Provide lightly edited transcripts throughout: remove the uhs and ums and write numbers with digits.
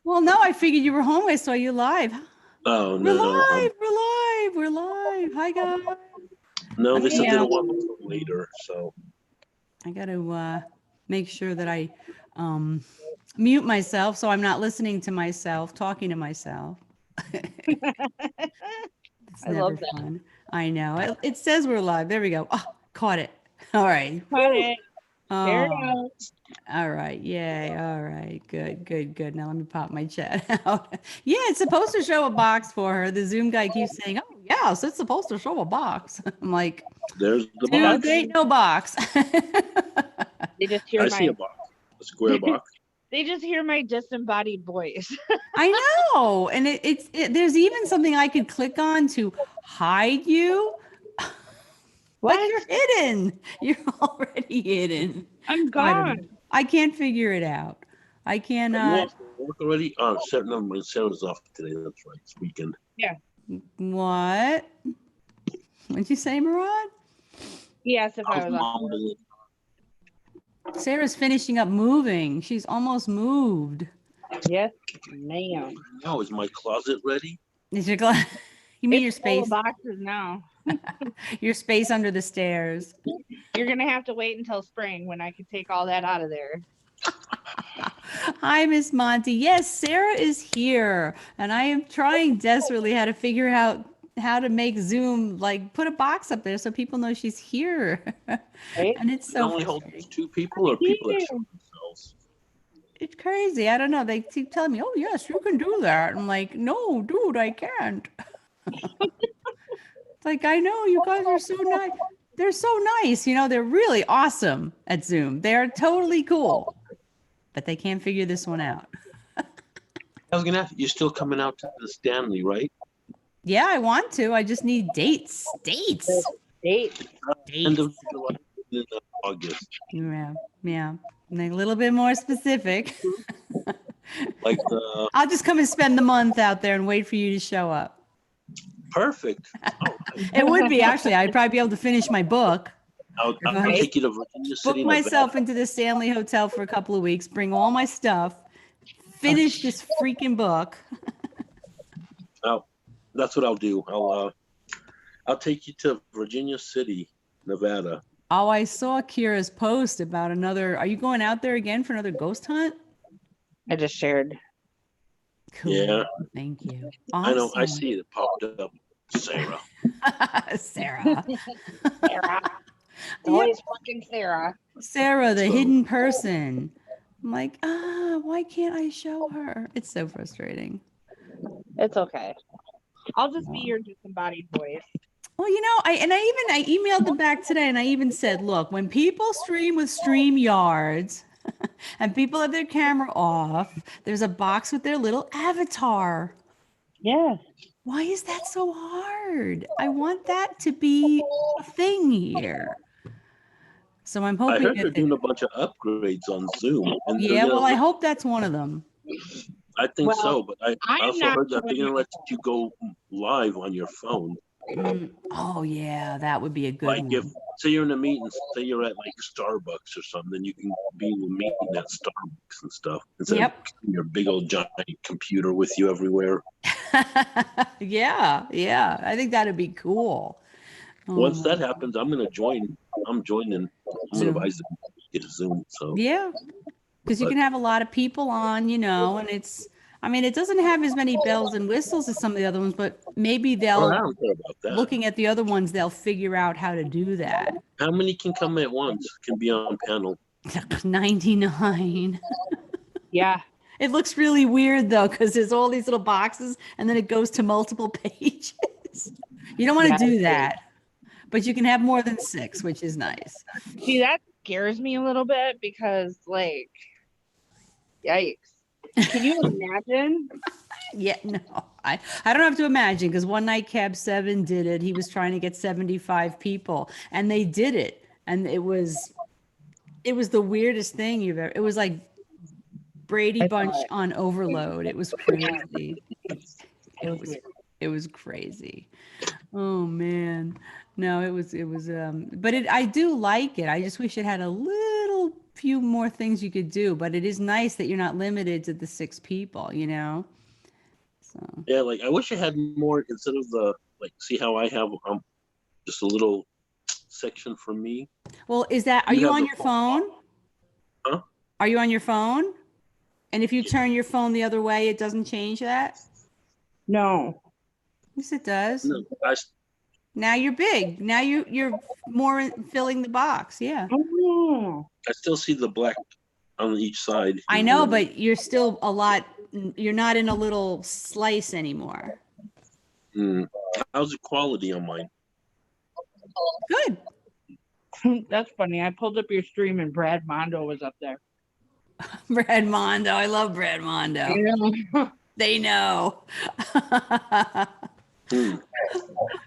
Well, no, I figured you were home. I saw you live. Oh We're no, live. We're live. We're live. Hi, guys. no. Let They me. said they don't want me till later. So I got to make sure that I um, mute myself so I'm not listening to myself, talking to myself. It's I love never that. fun. I know. It says we're live. There we go. Oh, caught it. All right. Got Woo. it. There it Oh, goes. all right. Yay. All right. Good, good, good. Now let me pop my chat out. Yeah, it's supposed to show a box for her. The Zoom guy keeps saying, oh, yeah, so it's supposed to show a box. I'm like, there's the dude, box. there ain't no box. They just hear I see my a box, a square box. they just hear my disembodied voice. I know. And there's even something I could click on to hide you, but What? you're hidden. You're already hidden. I'm I don't know. gone. I can't figure it out. I Are you cannot. off work already? Oh, no, my Sarah's off today. That's right. It's weekend. Yeah. What? What'd you say, Murad? He asked if I I was was off. mumbling. Sarah's finishing up moving. She's almost moved. Yes, ma'am. Now is my closet ready? Is your gla- You mean your It's full space? of boxes now. Your space under the stairs. You're gonna have to wait until spring when I can take all that out of there. Hi, Miss Monty. Yes, Sarah is here, and I am trying desperately how to figure out how to make Zoom like put a box up there so people know she's here. Right? And it's It so only holds frustrating. 2 people or people that show themselves. It's crazy. I don't know. They keep telling me, "Oh, yes, you can do that." I'm like, "No, dude, I can't." It's like, I know you guys are so nice. They're so nice. They're really awesome at Zoom. They are totally cool, but they can't figure this one out. I was gonna ask, you're still coming out to the Stanley, right? Yeah, I want to. I just need dates. Dates. Date. End Dates. of July, and August. Yeah. Yeah. And a little bit more specific. Like the I'll just come and spend the month out there and wait for you to show up. perfect. Oh, It would be actually. I'd probably be able to finish my book. I'll take you to Virginia Book City, myself Nevada. into the Stanley Hotel for a couple of weeks, bring all my stuff, finish this freaking book. Oh, that's what I'll do. I'll take you to Virginia City, Nevada. Oh, I saw Kira's post about another. Are you going out there again for another ghost hunt? I just shared. Cool. Yeah. Thank you. I know. I Awesome. see it popped up. Sarah. Sarah. Sarah. It's always fucking Sarah. Sarah, the So- hidden person. I'm like, why can't I show her? It's so frustrating. It's okay. I'll just be your disembodied voice. Well, I emailed them back today and I even said, look, when people stream with StreamYards and people have their camera off, there's a box with their little avatar. Yeah. Why is that so hard? I want that to be a thing here. So I'm I hoping heard they're that doing a bunch of upgrades on Zoom, and they're yeah, gonna well, I hope that's one of them. I think Well, so, but I I'm also not heard that they're doing gonna let you go live on your phone. Oh yeah, that would be a good Like one. if say you're in a meeting, say you're at like Starbucks or something, you can be in a meeting at Starbucks and stuff instead Yep. of your big old giant computer with you everywhere. Yeah. I think that'd be cool. Once that happens, I'm gonna join. I'm joining. I'm gonna Zoom. buy Zoom, get a Zoom. So Yeah, because you But- can have a lot of people on, and it doesn't have as many bells and whistles as some of the other ones, but maybe oh, I they'll, don't care about that. looking at the other ones, they'll figure out how to do that. How many can come at once? Can be on panel. 99. Yeah. It looks really weird though, because there's all these little boxes and then it goes to multiple pages. You don't want to Yeah, do that, but you can have more than 6, which is nice. See, that scares me a little bit because, like, yikes. Can you imagine? Yeah, no, I don't have to imagine because one night Cab 7 did it. He was trying to get 75 people and they did it. And it was the weirdest thing you've ever, it was like Brady Bunch on overload. It was crazy. It was crazy. Oh man. No, it was but I do like it. I just wish it had a little few more things you could do, but it is nice that you're not limited to the 6 people, you know? So, Yeah, like I wish I had more instead of the like. See how I have just a little section for me. well, are You you have on the your phone? huh? Are you on your phone? And if you turn your phone the other way, it doesn't change that? No. Yes, it does. No, Now you're big. Now you're more filling the box. Yeah. Oh, I still see the black on each side. I know, but you're still you're not in a little slice anymore. Mm. How's the quality on mine? Good. that's funny. I pulled up your stream and Brad Mondo was up there. Brad Mondo. I love Brad Mondo. Yeah. They know. Mm.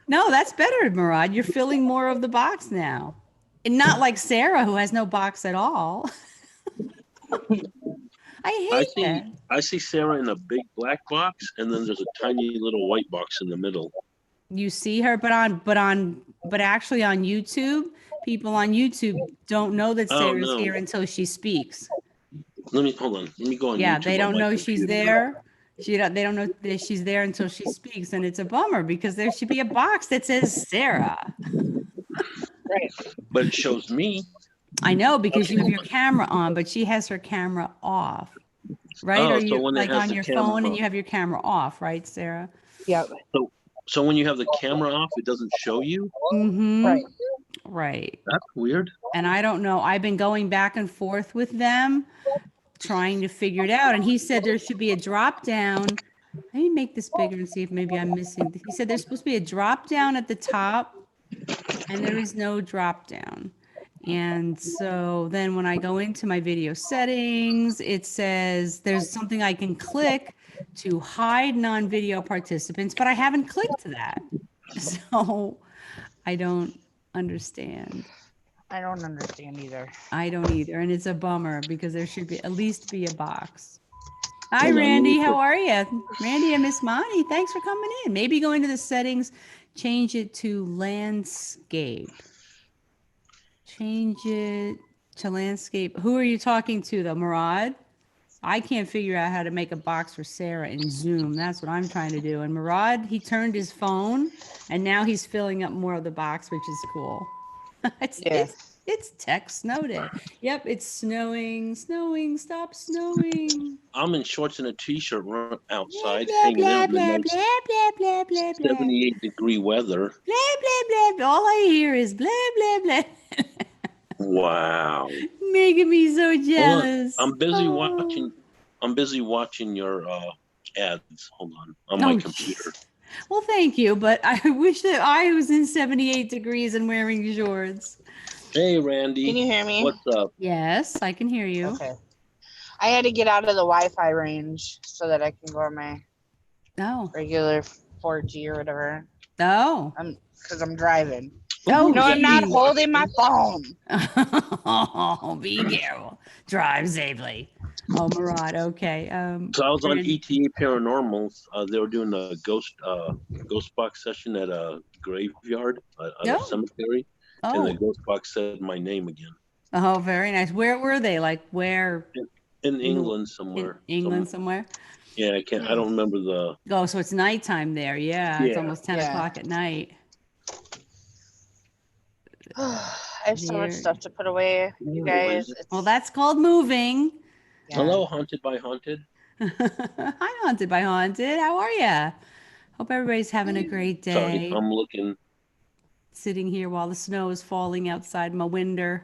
No, that's better, Murad. You're filling more of the box now. And not like Sarah, who has no box at all. I I hate see. that. I see Sarah in a big black box, and then there's a tiny little white box in the middle. You see her, but actually on YouTube, people on YouTube don't know that Oh Sarah's no! here until she speaks. Let me hold on. Let me go on Yeah, YouTube they on don't my know she's computer. there. They don't know that she's there until she speaks, and it's a bummer because there should be a box that says Sarah. Right. But it shows me. I know because Okay, you have hold your on. camera on, but she has her camera off, right? Or Oh, so you when it like has on the your camera phone and off. you have your camera off, right, Sarah? Yep. So when you have the camera off, it doesn't show you. Mm-hmm. Right. Right. That's weird. And I don't know. I've been going back and forth with them, trying to figure it out. And he said there should be a drop down. Let me make this bigger and see if maybe I'm missing. He said there's supposed to be a drop down at the top, and there is no drop down. And so then when I go into my video settings, it says there's something I can click to hide non-video participants, but I haven't clicked that. So I don't understand. I don't understand either. I don't either. And it's a bummer because there should be at least be a box. Hi, Hold on, let me Randy. How put- are you? Randy and Miss Monty, thanks for coming in. Maybe go into the settings, change it to landscape. Change it to landscape. Who are you talking to, though, Murad? I can't figure out how to make a box for Sarah in Zoom. That's what I'm trying to do. And Murad, he turned his phone, and now he's filling up more of the box, which is cool. it's, Yeah. it's tech snow day. Yep, it's snowing, stop snowing. I'm in shorts and a t-shirt outside, Blah, hanging blah, out in the blah, nice blah, blah, blah, blah, blah. 78-degree weather. Blah, blah, blah. All I hear is blah, blah, blah. Wow. Making me so Hold on. jealous. I'm busy Oh. watching. I'm busy watching your ads. Hold on my Oh, computer. Well, thank you, but I wish that I was in 78 degrees and wearing shorts. Hey, Randy. Can you hear me? What's up? Yes, I can hear you. Okay. I had to get out of the Wi-Fi range so that I can go on my Oh, regular 4G or whatever. oh. Because I'm driving. Oh, No, I'm not geez. holding my phone. Oh, be careful. Drive safely. Oh, Murad. Okay. So I was on Randy. ETA Paranormal. They were doing a ghost box session at a graveyard, at a Oh. cemetery, and the Oh, ghost box said my name again. oh, very nice. Where were they? Like where? In England In somewhere. England somewhere? Yeah, I can't. I don't remember the. Oh, so it's nighttime there. Yeah, it's Yeah. almost 10 Yeah. o'clock at night. I have so much There. stuff to put away, you guys. It's, Well, that's called moving. yeah. Hello, Haunted by Haunted. Hi, Haunted by Haunted. How are you? Hope everybody's having a great Sorry, day. I'm looking. Sitting here while the snow is falling outside my window.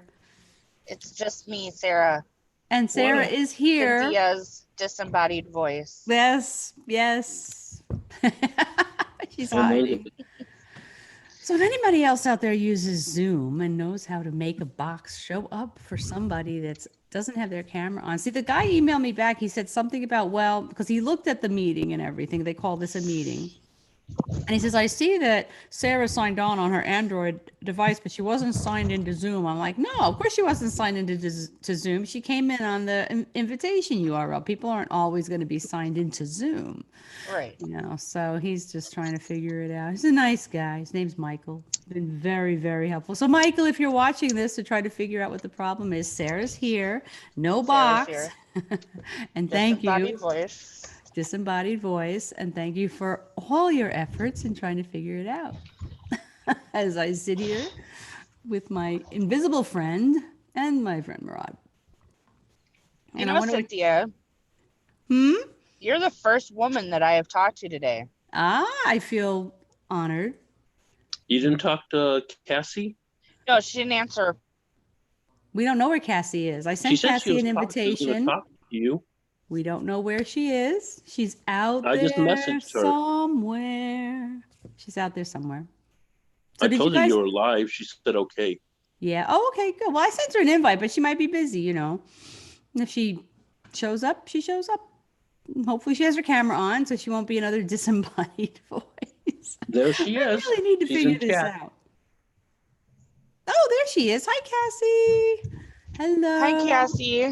It's just me, Sarah. And Sarah Wow. is here. Cynthia's disembodied voice. Yes, yes. She's I know hiding. that- So if anybody else out there uses Zoom and knows how to make a box show up for somebody that doesn't have their camera on. See, the guy emailed me back. He said something about, well, because he looked at the meeting and everything. They call this a meeting. And he says, I see that Sarah signed on her Android device, but she wasn't signed into Zoom. I'm like, no, of course she wasn't signed into to Zoom. She came in on the invitation URL. People aren't always going to be signed into Zoom, Right. you know. So he's just trying to figure it out. He's a nice guy. His name's Michael. Been very, very helpful. So Michael, if you're watching this to try to figure out what the problem is, Sarah's here. No Sarah's box. here. And thank Disembodied you. voice. Disembodied voice, and thank you for all your efforts in trying to figure it out. As I sit here with my invisible friend and my friend Murad. You And I know, wonder what, Cynthia, you're the first woman that I have talked to today. I feel honored. You didn't talk to Cassie? No, she didn't answer. We don't know where Cassie is. I She sent said Cassie an she was going to invitation. talk to you. We don't know where she is. She's out I just there messaged her. somewhere. She's out there somewhere. So I did told you her guys? you were live. She said okay. Yeah. Oh, okay, good. Well, I sent her an invite, but she might be busy, you know. And if she shows up, she shows up. Hopefully she has her camera on so she won't be another disembodied voice. There she I is. really need to She's figure in this chat. out. Oh, there she is. Hi, Cassie. Hello. Hi, Cassie.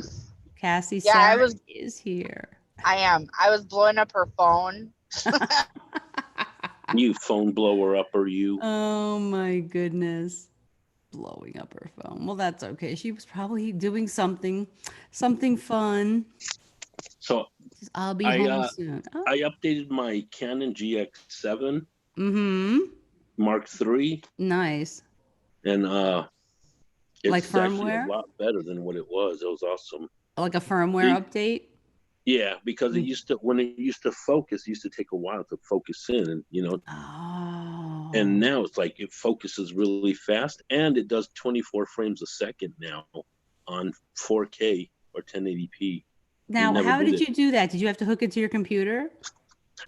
Cassie, Yeah, I Sarah was- is here. I am. I was blowing up her phone. You phone blower upper, you. Oh my goodness. Blowing up her phone. Well, that's okay. She was probably doing something fun. So Says, I'll be I, home soon. Oh. I updated my Canon GX7 Mm-hmm. Mark III, Nice. and it's Like actually firmware? a lot better than what it was. It was awesome. Like a firmware update? Yeah, because it used to, when it used to focus, it used to take a while to focus in, and Oh. and now it's like it focuses really fast, and it does 24 frames a second now on 4K or 1080p. Now, never how did did it. you do that? Did you have to hook it to your computer?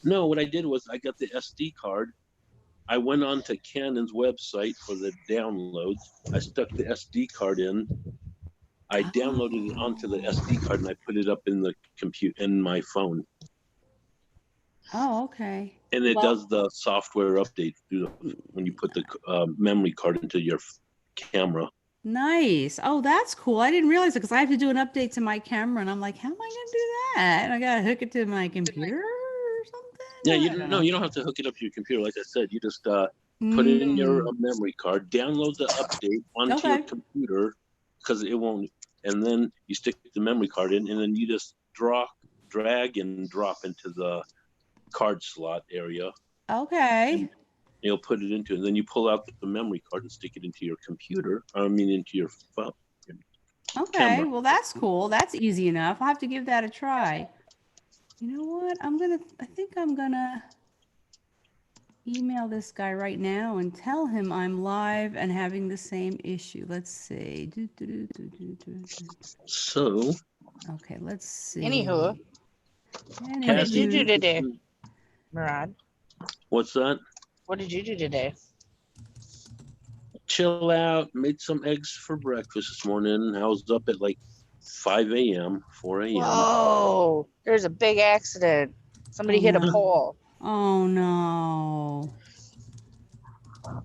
No, what I did was I got the SD card. I went on to Canon's website for the downloads. I stuck the SD card in. I downloaded it onto the SD card and I put it up in the in my phone. Oh, okay. And it Well- does the software update when you put the memory card into your camera. Nice. Oh, that's cool. I didn't realize it because I have to do an update to my camera, and I'm like, how am I going to do that? And I got to hook it to my computer or something? Yeah, I you don't no, know. you don't have to hook it up to your computer. Like I said, you just put it in your memory card, download the update onto your Okay. computer because it won't, and then you stick the memory card in, and then you just drag and drop into the card slot area. Okay. You'll put it into, and then you pull out the memory card and stick it into your computer. I mean, into your phone. Okay. Camera. Well, that's cool. That's easy enough. I'll have to give that a try. You know what? I think I'm going to email this guy right now and tell him I'm live and having the same issue. Let's see. So, Okay, let's see. Anywho. Anywho. What did you do today, Murad? what's that? What did you do today? Chill out. Made some eggs for breakfast this morning. I was up at like 5 a.m., 4 a.m. Whoa, there's a big accident. Somebody Oh, hit a no. pole. Oh no.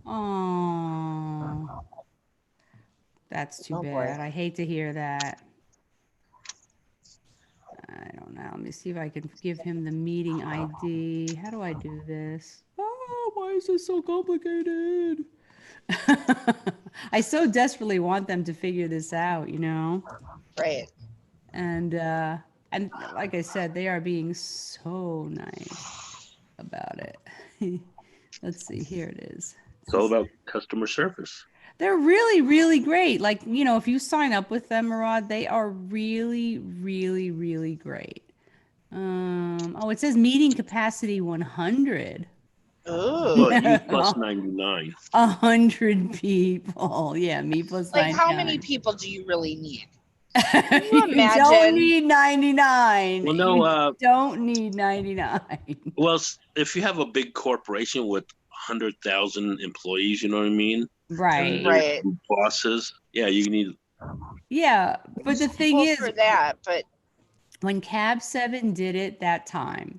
Oh. That's too Oh, boy. bad. I hate to hear that. I don't know. Let me see if I can give him the meeting ID. How do I do this? Oh, why is this so complicated? I so desperately want them to figure this out, you know? Right. And like I said, they are being so nice about it. Let's see, here it is. It's all about customer service. They're really, really great. Like, you know, if you sign up with them, Murad, they are really, really, really great. Oh, it says meeting capacity 100. Ooh. Well, you plus 99. 100 people. Yeah, me plus Like, 99. how many people do you really need? You don't imagine? need 99. Well, no, You don't need 99. Well, if you have a big corporation with 100,000 employees, you know what I mean? Right. Right. Bosses. Yeah, you need. Yeah, but the thing Well, is, for that, but when Cab 7 did it that time,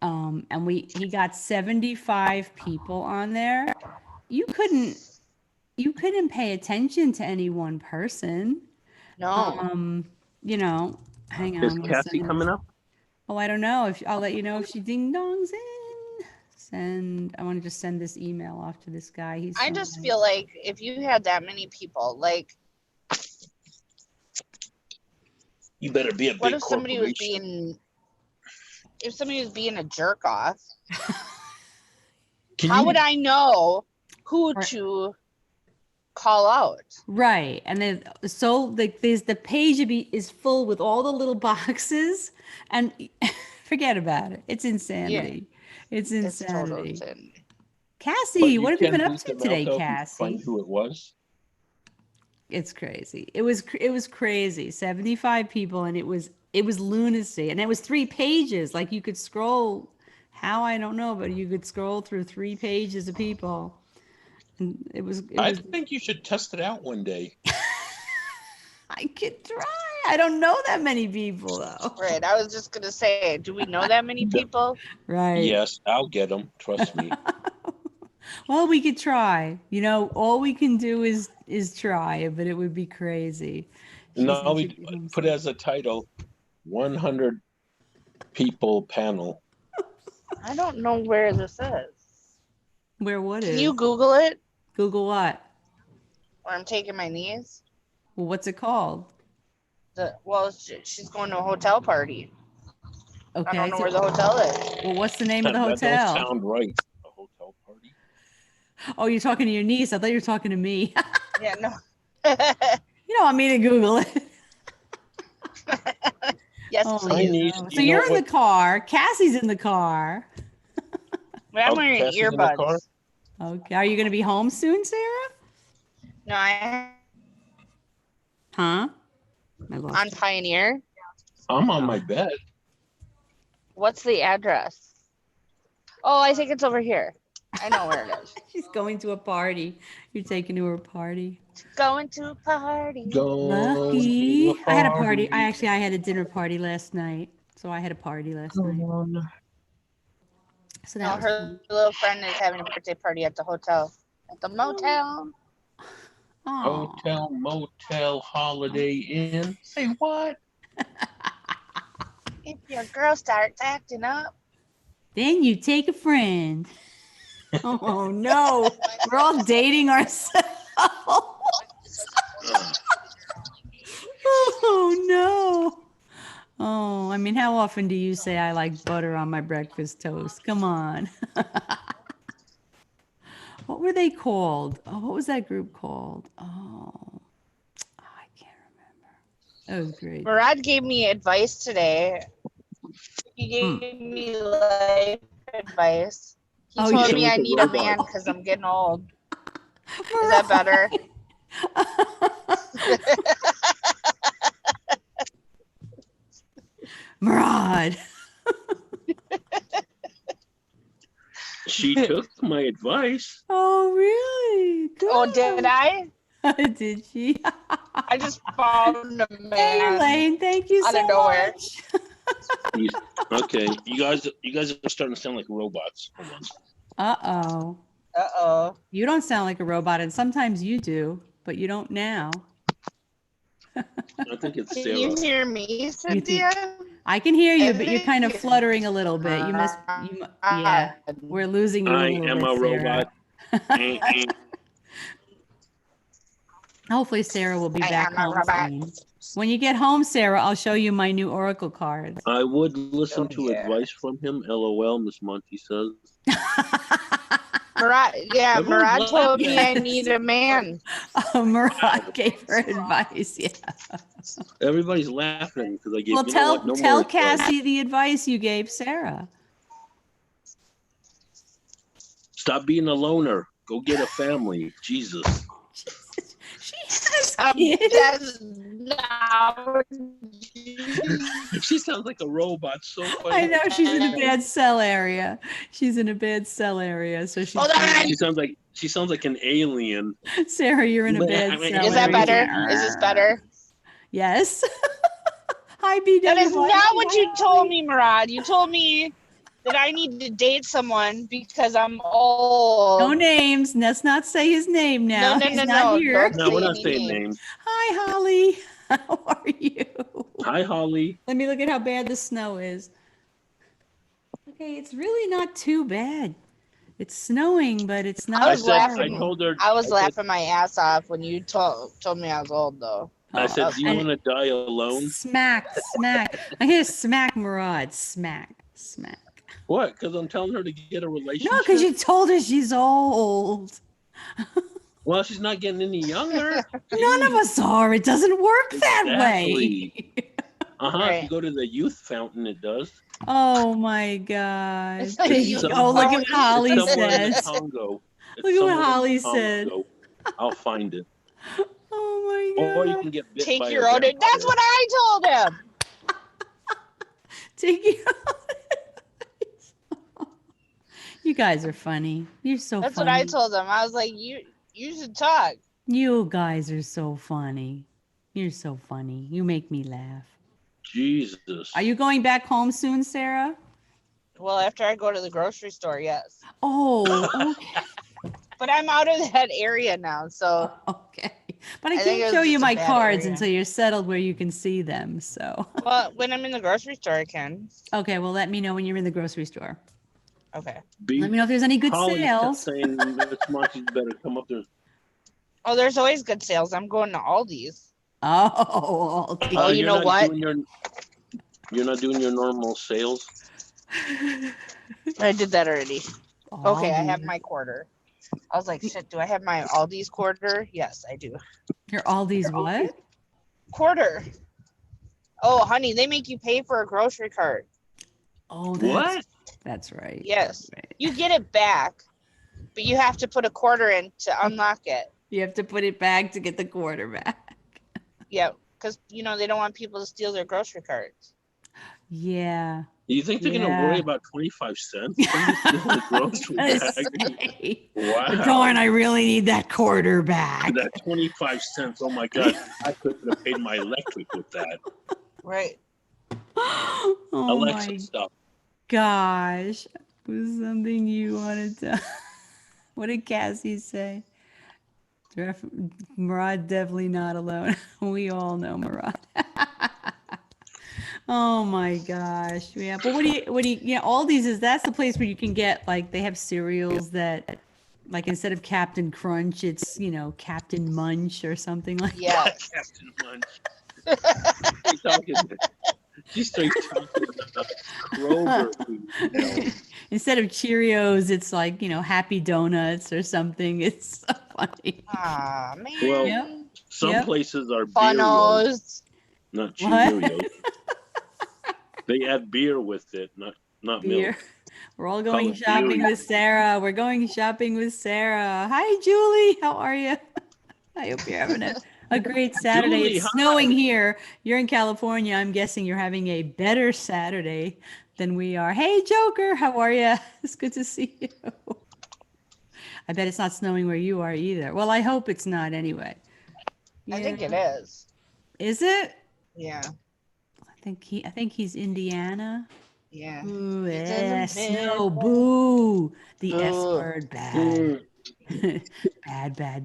And he got 75 people on there. You couldn't pay attention to any one person. No. You know, hang on. Is I'm gonna Cassie send coming this. up? Oh, I don't know if I'll let you know if she ding dongs in. Send. I want to just send this email off to this guy. He's I so just nice. feel like if you had that many people, like, You better be a what big if somebody was corporation. being a jerk off? Can How you? would I know who Right. to call out? Right, and then so there's the page is full with all the little boxes, and forget about it. It's insanity. It's It's total insanity. insanity. Cassie, But you what have you can been up beat to them out today, though if you Cassie? find who it was. It's crazy. It was crazy. 75 people, and it was lunacy, and it was 3 pages. Like you could scroll. How I don't know, but you could scroll through 3 pages of people, and it I was. think you should test it out one day. I could try. I don't know that many people though. Right. I was just gonna say, do we know that many people? Right. Yes, I'll get them. Trust me. Well, we could try. All we can do is try, but it would be crazy. She No, said we she'd be home put soon. as a title 100 people panel. I don't know where this is. Where what Can is? you Google it? Google what? Where I'm taking my niece? Well, what's it called? She's going to a hotel party. I Okay. don't know where the hotel is. Well, what's the name of the That don't hotel? sound right. A hotel party. Oh, you're talking to your niece. I thought you were talking to me. Yeah, no. You don't want me to Google it. Yes, Oh, I please. need. no. So You know you're in the what? car. Cassie's in the car. But I'm Oh, wearing Cassie's in the car? earbuds. Okay. Are you going to be home soon, Sarah? No, I Huh? I lost on you. Pioneer. I'm on my bed. What's the address? Oh, I think it's over here. I know where it is. She's going to a party. You're taking to her party. Going to a party. Lucky. I had a party. party. I had a dinner party last night. So I had a party last night. So No, that was her fun. little friend is having a birthday party at the hotel. At the motel. Oh. Hotel, motel, Holiday Inn. Say what? If your girl starts acting up. Then you take a friend. Oh no. We're all dating ourselves. Oh no. Oh, I mean, how often do you say I like butter on my breakfast toast? Come on. What were they called? Oh, what was that group called? Oh, I can't remember. That was great. Murad gave me advice today. He gave me life advice. He Oh, told you me sound I like a need a robot. man because I'm getting old. Is that better? Murad. She took my advice. Oh, really? Good. Oh, did I? Did she? I just found a Hey, man Elaine, thank you out so of nowhere. much. Okay, you guys are starting to sound like robots. Hold on. Uh-oh. Uh-oh. You don't sound like a robot, and sometimes you do, but you don't now. I think it's Can Sarah. you hear me, Cynthia? I can hear you, I but you're think kind of it's fluttering a little bit. Yeah, we're losing you a I little am bit, a Sarah. robot. Hopefully Sarah will be I back am a home robot. soon. When you get home, Sarah, I'll show you my new Oracle cards. I would listen Oh, to yeah. advice from him. LOL, Miss Monty says. Murad Everyone's told me I laughing. need a man. Oh, Murad gave her advice. Yeah. Everybody's laughing because I gave. Well, You know what? No tell more advice. Cassie the advice you gave Sarah. Stop being a loner. Go get a family. Jesus. She has kids. That's not. She sounds like a robot. So funny. I know she's in a bad cell area. She's in a bad cell area, so she's. Hold on. She sounds like an alien. Sarah, you're in a bad cell area. Is that better? Is this better? Yes. Hi, BW. That is not what you told me, Murad. You told me that I need to date someone because I'm No old. names. Let's not say his name now. No, He's no, not no. here. Don't No, say we're not any saying names. names. Hi, Holly. How are you? Hi, Holly. Let me look at how bad the snow is. Okay, it's really not too bad. It's snowing, but it's not I was horrible. I told her, I was said, laughing my ass off when you told me I was old, though. I said, Oh, do you and want to die alone? smack. I hear smack Murad. Smack. What? Because I'm telling her to get a No, relationship? because you told her she's old. Well, she's not getting any younger. None of us are. It doesn't work that way. Exactly. Uh-huh. If Right. you go to the youth fountain, it does. Oh my God. It's like Piggy. you Oh, look at what found- Holly It's somewhere in the says. Congo. It's Look at what somewhere in the Holly said. Congo. I'll find it. Oh my Or you God. can get bit Take by your a own. vampire. That's what I told him. Take you. You guys are funny. You're so That's funny. what I told him. I was like, you should talk. You guys are so funny. You're so funny. You make me laugh. Jesus. Are you going back home soon, Sarah? Well, after I go to the grocery store, yes. Oh, okay. But I'm out of that area now, so Okay. But I I think it can't was show you just a my bad cards area. until you're settled where you can see them. So, well, when I'm in the grocery store, I can. okay. Well, let me know when you're in the grocery store. Okay. Be- Let me know if there's any good Holly kept sales. saying, Miss Monty's better come up there. Oh, there's always good sales. I'm going to Aldi's. Oh, Oh, you you're know not what? You're not doing your normal sales? I did that already. Okay, I have Aldi. my quarter. I was like, shit, do I have my Aldi's quarter? Yes, I do. Your Aldi's what? Quarter. Oh, honey, they make you pay for a grocery cart. Oh, What? that's right. Yes. That's right. You get it back, but you have to put a quarter in to unlock it. You have to put it back to get the quarter back. Yeah, because, they don't want people to steal their grocery carts. Yeah. You think they're going to Yeah. worry about 25 cents? Somebody's stealing a grocery bag. Wow. Darn, I really need that quarter back. That 25 cents. Oh my God. I could have paid my electric with that. Right. Oh Alexa, my stop. gosh. Was something you wanted to. What did Cassie say? Murad definitely not alone. We all know Murad. Oh my gosh. Yeah. But Aldi's that's the place where you can get, like, they have cereals that, like, instead of Captain Crunch, it's, Captain Munch or something like Yes. Captain Munch. She's straight talking about Kroger food. Instead of Cheerios, it's like, Happy Donuts or something. It's so funny. Aw, man. Well, Yep. some Yep. places are beer, Funnels. not What? Cheerios. They add beer with it, not Beer. milk. We're all going Call it shopping beer. with Sarah. We're going shopping with Sarah. Hi, Julie. How are you? I hope you're having a great Saturday. Julie, It's hi. snowing here. You're in California. I'm guessing you're having a better Saturday than we are. Hey, Joker. How are you? It's good to see you. I bet it's not snowing where you are either. Well, I hope it's not anyway. I think it Yeah. is. Is it? Yeah. I think he's Indiana. Yeah. Ooh, It's in the yeah, snow, Midwest. boo. The S Boo. word, bad. Mm.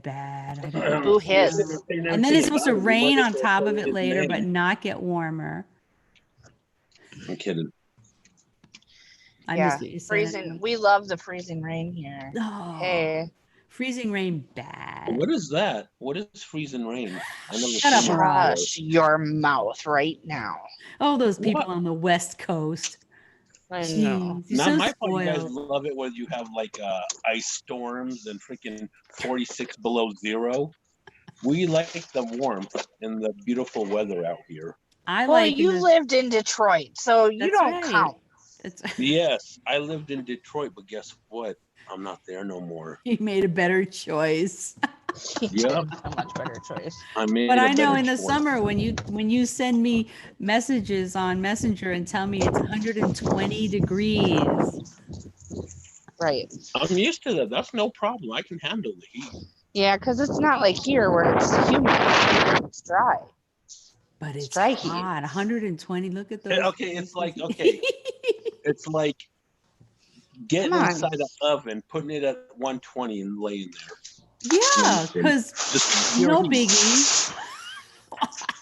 Bad. I don't Boo know. hiss. And then it's supposed to rain on top of it later, but not get warmer. I'm kidding. I Yeah. missed what you said. Freezing. We love the freezing rain here. Oh, Hey. freezing rain, bad. What is that? What is freezing rain? I never Shut up, seen it Mirage. before. Hush your mouth right now. Oh, those people What? on the West Coast. I know. Jeez, you're Not so my fault. You guys spoiled. love it when you have like ice storms and freaking 46 below zero. We like the warmth and the beautiful weather out here. I Well, like you lived in Detroit, so you That's don't right. count. That's Yes, I lived in Detroit, but guess what? I'm not there no more. you made a better choice. You Yeah. did a much better choice. I made But a I know better in the choice. summer when you send me messages on Messenger and tell me it's 120 degrees. Right. I'm used to that. That's no problem. I can handle the heat. Yeah, because it's not like here where it's humid. It's dry. But it's dry heat. hot. 120. Look at those. Okay, it's like, okay. It's like getting Come on. inside the oven, putting it at 120 and laying there. Yeah, because Just no pure heat. biggie.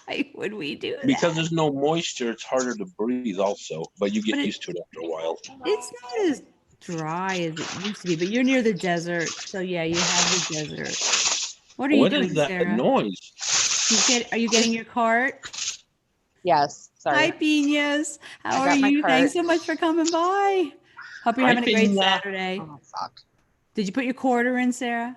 Why would we do that? Because there's no moisture, it's harder to breathe also, but you get But used to it after a while. it's not as dry as it used to be, but you're near the desert, so yeah, you have the desert. What are you What doing, is that Sarah? noise? Are you getting your cart? Yes. Sorry. Hi, Piñas. How I are got my you? Thanks cart. so much for coming by. Hope you're Hi, having a great Piña. Saturday. Oh, fuck. Did you put your quarter in, Sarah?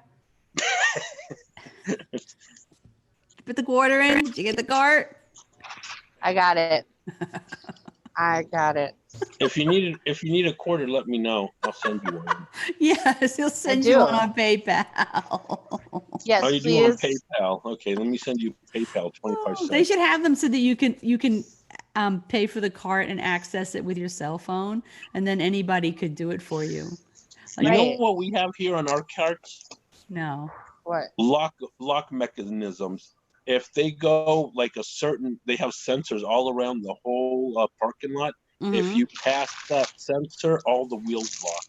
Put the quarter in? Did you get the cart? I got it. I got it. If you need a quarter, let me know. I'll send you one. Yes, he'll send do. you one on PayPal. Yes, Oh, you do on please. PayPal. Okay, let me send you PayPal 25 Oh, cents. they should have them so that you can pay for the cart and access it with your cell phone, and then anybody could do it for you. You know Right. what we have here on our carts? No. What? Lock mechanisms. If they go like they have sensors all around the whole parking lot. If Mhm. you pass that sensor, all the wheels lock.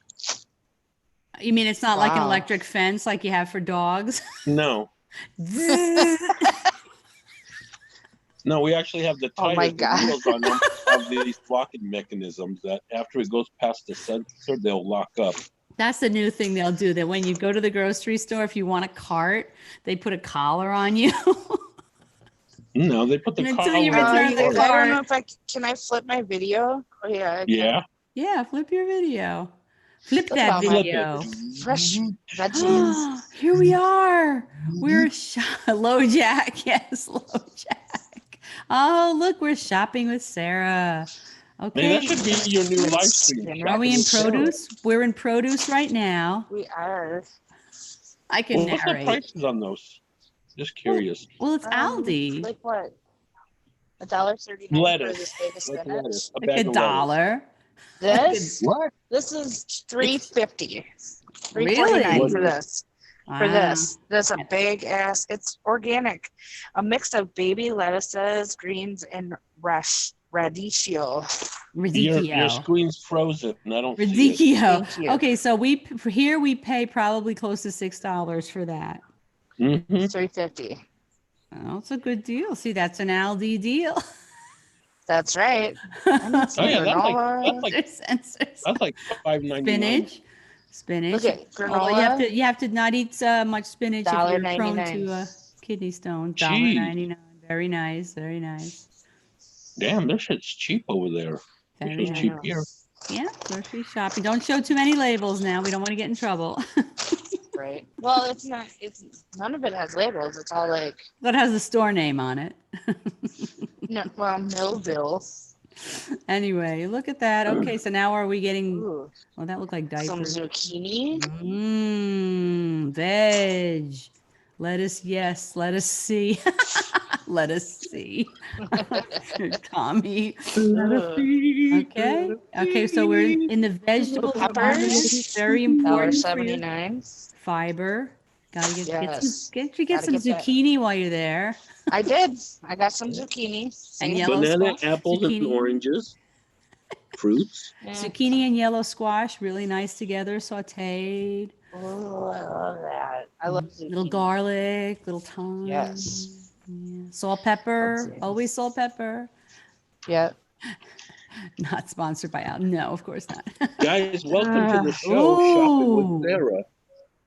You mean it's not like an Wow. electric fence like you have for dogs? No, no, we actually have the Oh my tires, the God. wheels on them have these locking mechanisms that after it goes past the sensor, they'll lock up. That's the new thing they'll do. That when you go to the grocery store, if you want a cart, they put a collar on you. No, they put the And until collar you on return You the guys, car. I don't cart. know if can I flip my video? Oh yeah, I can. Yeah, Yeah, flip your video. Flip Look at that all my flip it. video. fresh veggies. Here we are. We're low jack. Yes, low jack. Oh, look, we're shopping with Sarah. Hey, Okay. that should be your new live stream. Spinach. Are we in Shopping with Sarah. produce? We're in produce right now. We are. I can Well, what's the narrate. prices on those? Just curious. Well, it's Aldi. Like what? $1.39 for Lettuce. this bag of Like spinach. lettuce. A Like bag a of lettuce. dollar. This What? this is $3.50. Really? $3.49 for this. For Wow. this. That's a big ass. It's organic. A mix of baby lettuces, greens, and radicchio. Your Radicchio. screen's frozen. I don't see it. Radicchio. Thank you. Okay, so we pay probably close to $6 for that. Mm-hmm. It's $3.50. Oh, it's a good deal. See, that's an Aldi deal. That's right. I need some Oh yeah, granola. that's like $5.99. Spinach. Look at Although granola. you have to not eat much spinach if you're prone to $1.99. kidney stones. Jeez. $1.99. Very nice. Very nice. Damn, this shit's cheap over there. Very This is nice. cheap here. Yeah, grocery shopping. Don't show too many labels now. We don't want to get in trouble. Right. Well, it's not. It's none of it has labels. It's all like That has the store name on it. no. Well, Millville. Anyway, look at that. Okay, so now are we getting? Ooh, Well, that looked like some diapers. zucchini. Veg. Lettuce, yes. Let us see. Let us see. Tommy. Okay. Okay, so we're in the vegetable department. Peppers. Very important for your $1.79. fiber. Gotta get Yes. some Gotta get that. zucchini while you're there. I did. I got some zucchini. And See? yellow Banana, squash. apples, Zucchini. and oranges. Fruits. Yeah. Zucchini and yellow squash, really nice together, sauteed. Oh, I love that. I love zucchini. Little garlic, little thyme. Yes. Yeah. Salt, pepper, Let's see. always salt, pepper. Yeah. Not sponsored by Al. No, of course not. Guys, welcome to the show, Shopping Ooh. with Sarah.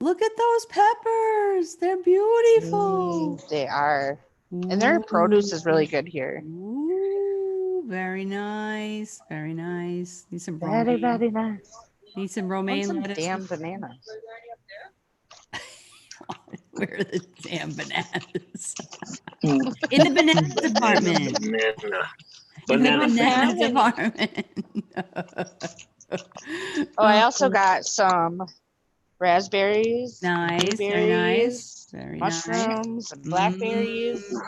Look at those peppers. They're beautiful. They are. And their produce is really good here. Ooh, very nice. Very nice. Need some Very, romaine. very nice. Need some I want romaine some lettuce. damn bananas. Where are the damn bananas? In the banana department. Banana. In the banana department. department. Oh, I also got some raspberries, Nice, very nice. blueberries, Very nice. mushrooms, and blackberries. Mm,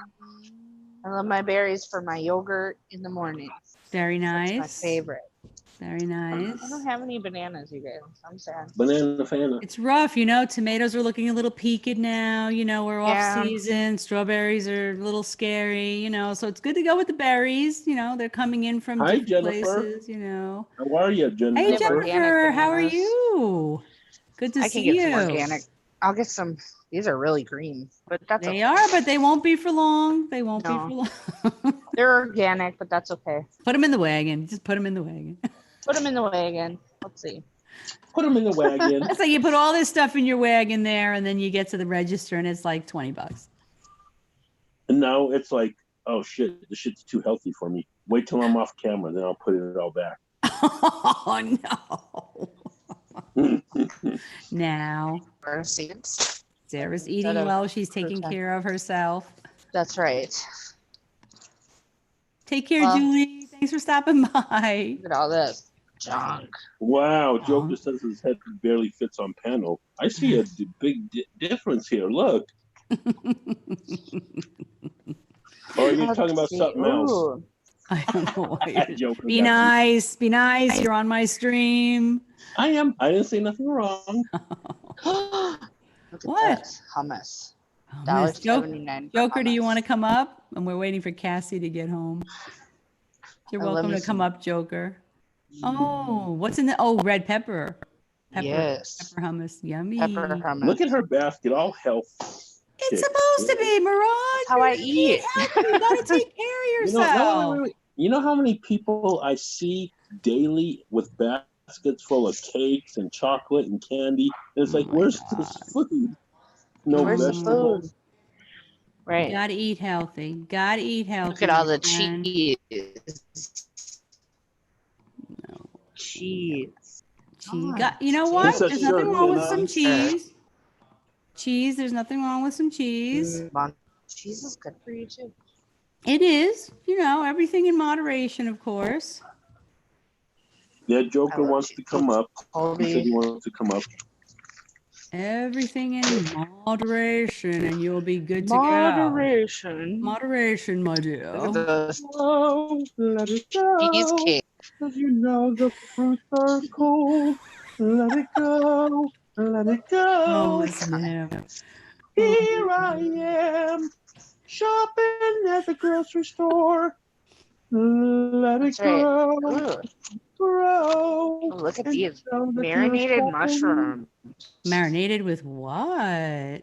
I love my berries for my yogurt in the morning. very That's my nice. favorite. Very I nice. don't have any bananas, you guys. I'm sad. Banana fana. It's rough, tomatoes are looking a little peaked now, we're off Yeah. season. Strawberries are a little scary, so it's good to go with the berries. They're coming in from Hi, different Jennifer. places. How are you, Jennifer? Hey, have organic Jennifer, how are bananas. you? Good to I see can get you. some organic. I'll get some. These are really green, but that's They okay. are, but they won't be for long. They won't be No. for long. They're organic, but that's okay. Put them in the wagon. Just put them in the wagon. Put them in the wagon. Let's see. Put them in the wagon. It's like you put all this stuff in your wagon there, and then you get to the register, and it's like $20. And now it's like, oh shit, this shit's too healthy for me. Wait till I'm off camera, then I'll put it all back. Oh no! Now Seeds. Sarah's eating well. She's taking care of herself. That's right. Take care, Well, Julie. Thanks for stopping by. Look at all this junk. Wow, Joker says his head barely fits on panel. I see a big difference here. Look. Or are you talking about something else? Ooh. I don't know why. Joker, Be that's- nice. Be nice. You're on my stream. I am. I didn't say nothing wrong. Look at What? this. Hummus. Oh, Miss $1.79. Joker, do you want to come up? And we're waiting for Cassie to get home. You're welcome to come up, Joker. Oh, what's in the? Oh, red pepper. Yes. Pepper hummus. Yummy. Pepper hummus. Look at her basket, all health. It's supposed to be, Mirage. How I eat. You gotta take care of yourself. Wait. You know how many people I see daily with baskets full of cakes and chocolate and candy? And it's like, where's this food? No Where's the vegetables. food? Right. Gotta eat healthy. Gotta eat healthy. Look at all the man. cheese. No. Cheese. Cheese. You know what? It's a There's nothing shirt, wrong you with know? some cheese. Cheese. There's nothing wrong with some cheese. Cheese is good for you too. It is. Everything in moderation, of course. Yeah, Joker wants to come up. He said he wants to come up. Everything in moderation, and you'll be good to Moderation. go. Moderation, my dear. Look at this Oh, let it go. cheesecake. Cause you know the fruits are cold. Let it go. Let it Oh, go. listen to him. Here I am, shopping at the grocery store. Let it That's right. go. Ooh, Grow. look at and these show that you're marinated fine. mushrooms. Marinated with what?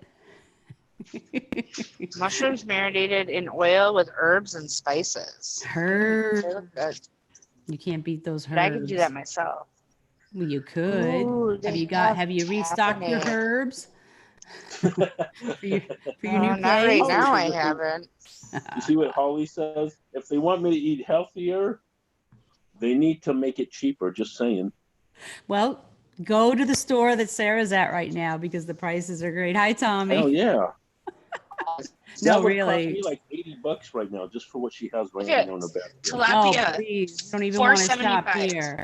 Mushrooms marinated in oil with herbs and spices. They Herb. look good. You can't beat those But I can herbs. do that myself. Well, you could. Ooh, Have you restocked your caffeinated. herbs? for your new Not right place? now, I haven't. You see what Holly says? If they want me to eat healthier, they need to make it cheaper. Just saying. Well, go to the store that Sarah's at right now because the prices are great. Hi, Tommy. Hell yeah. No, That would really. cost me like $80 right now just for what she has right Look at now in the basket. Oh, tilapia. please. You don't even want to shop $4.75. here.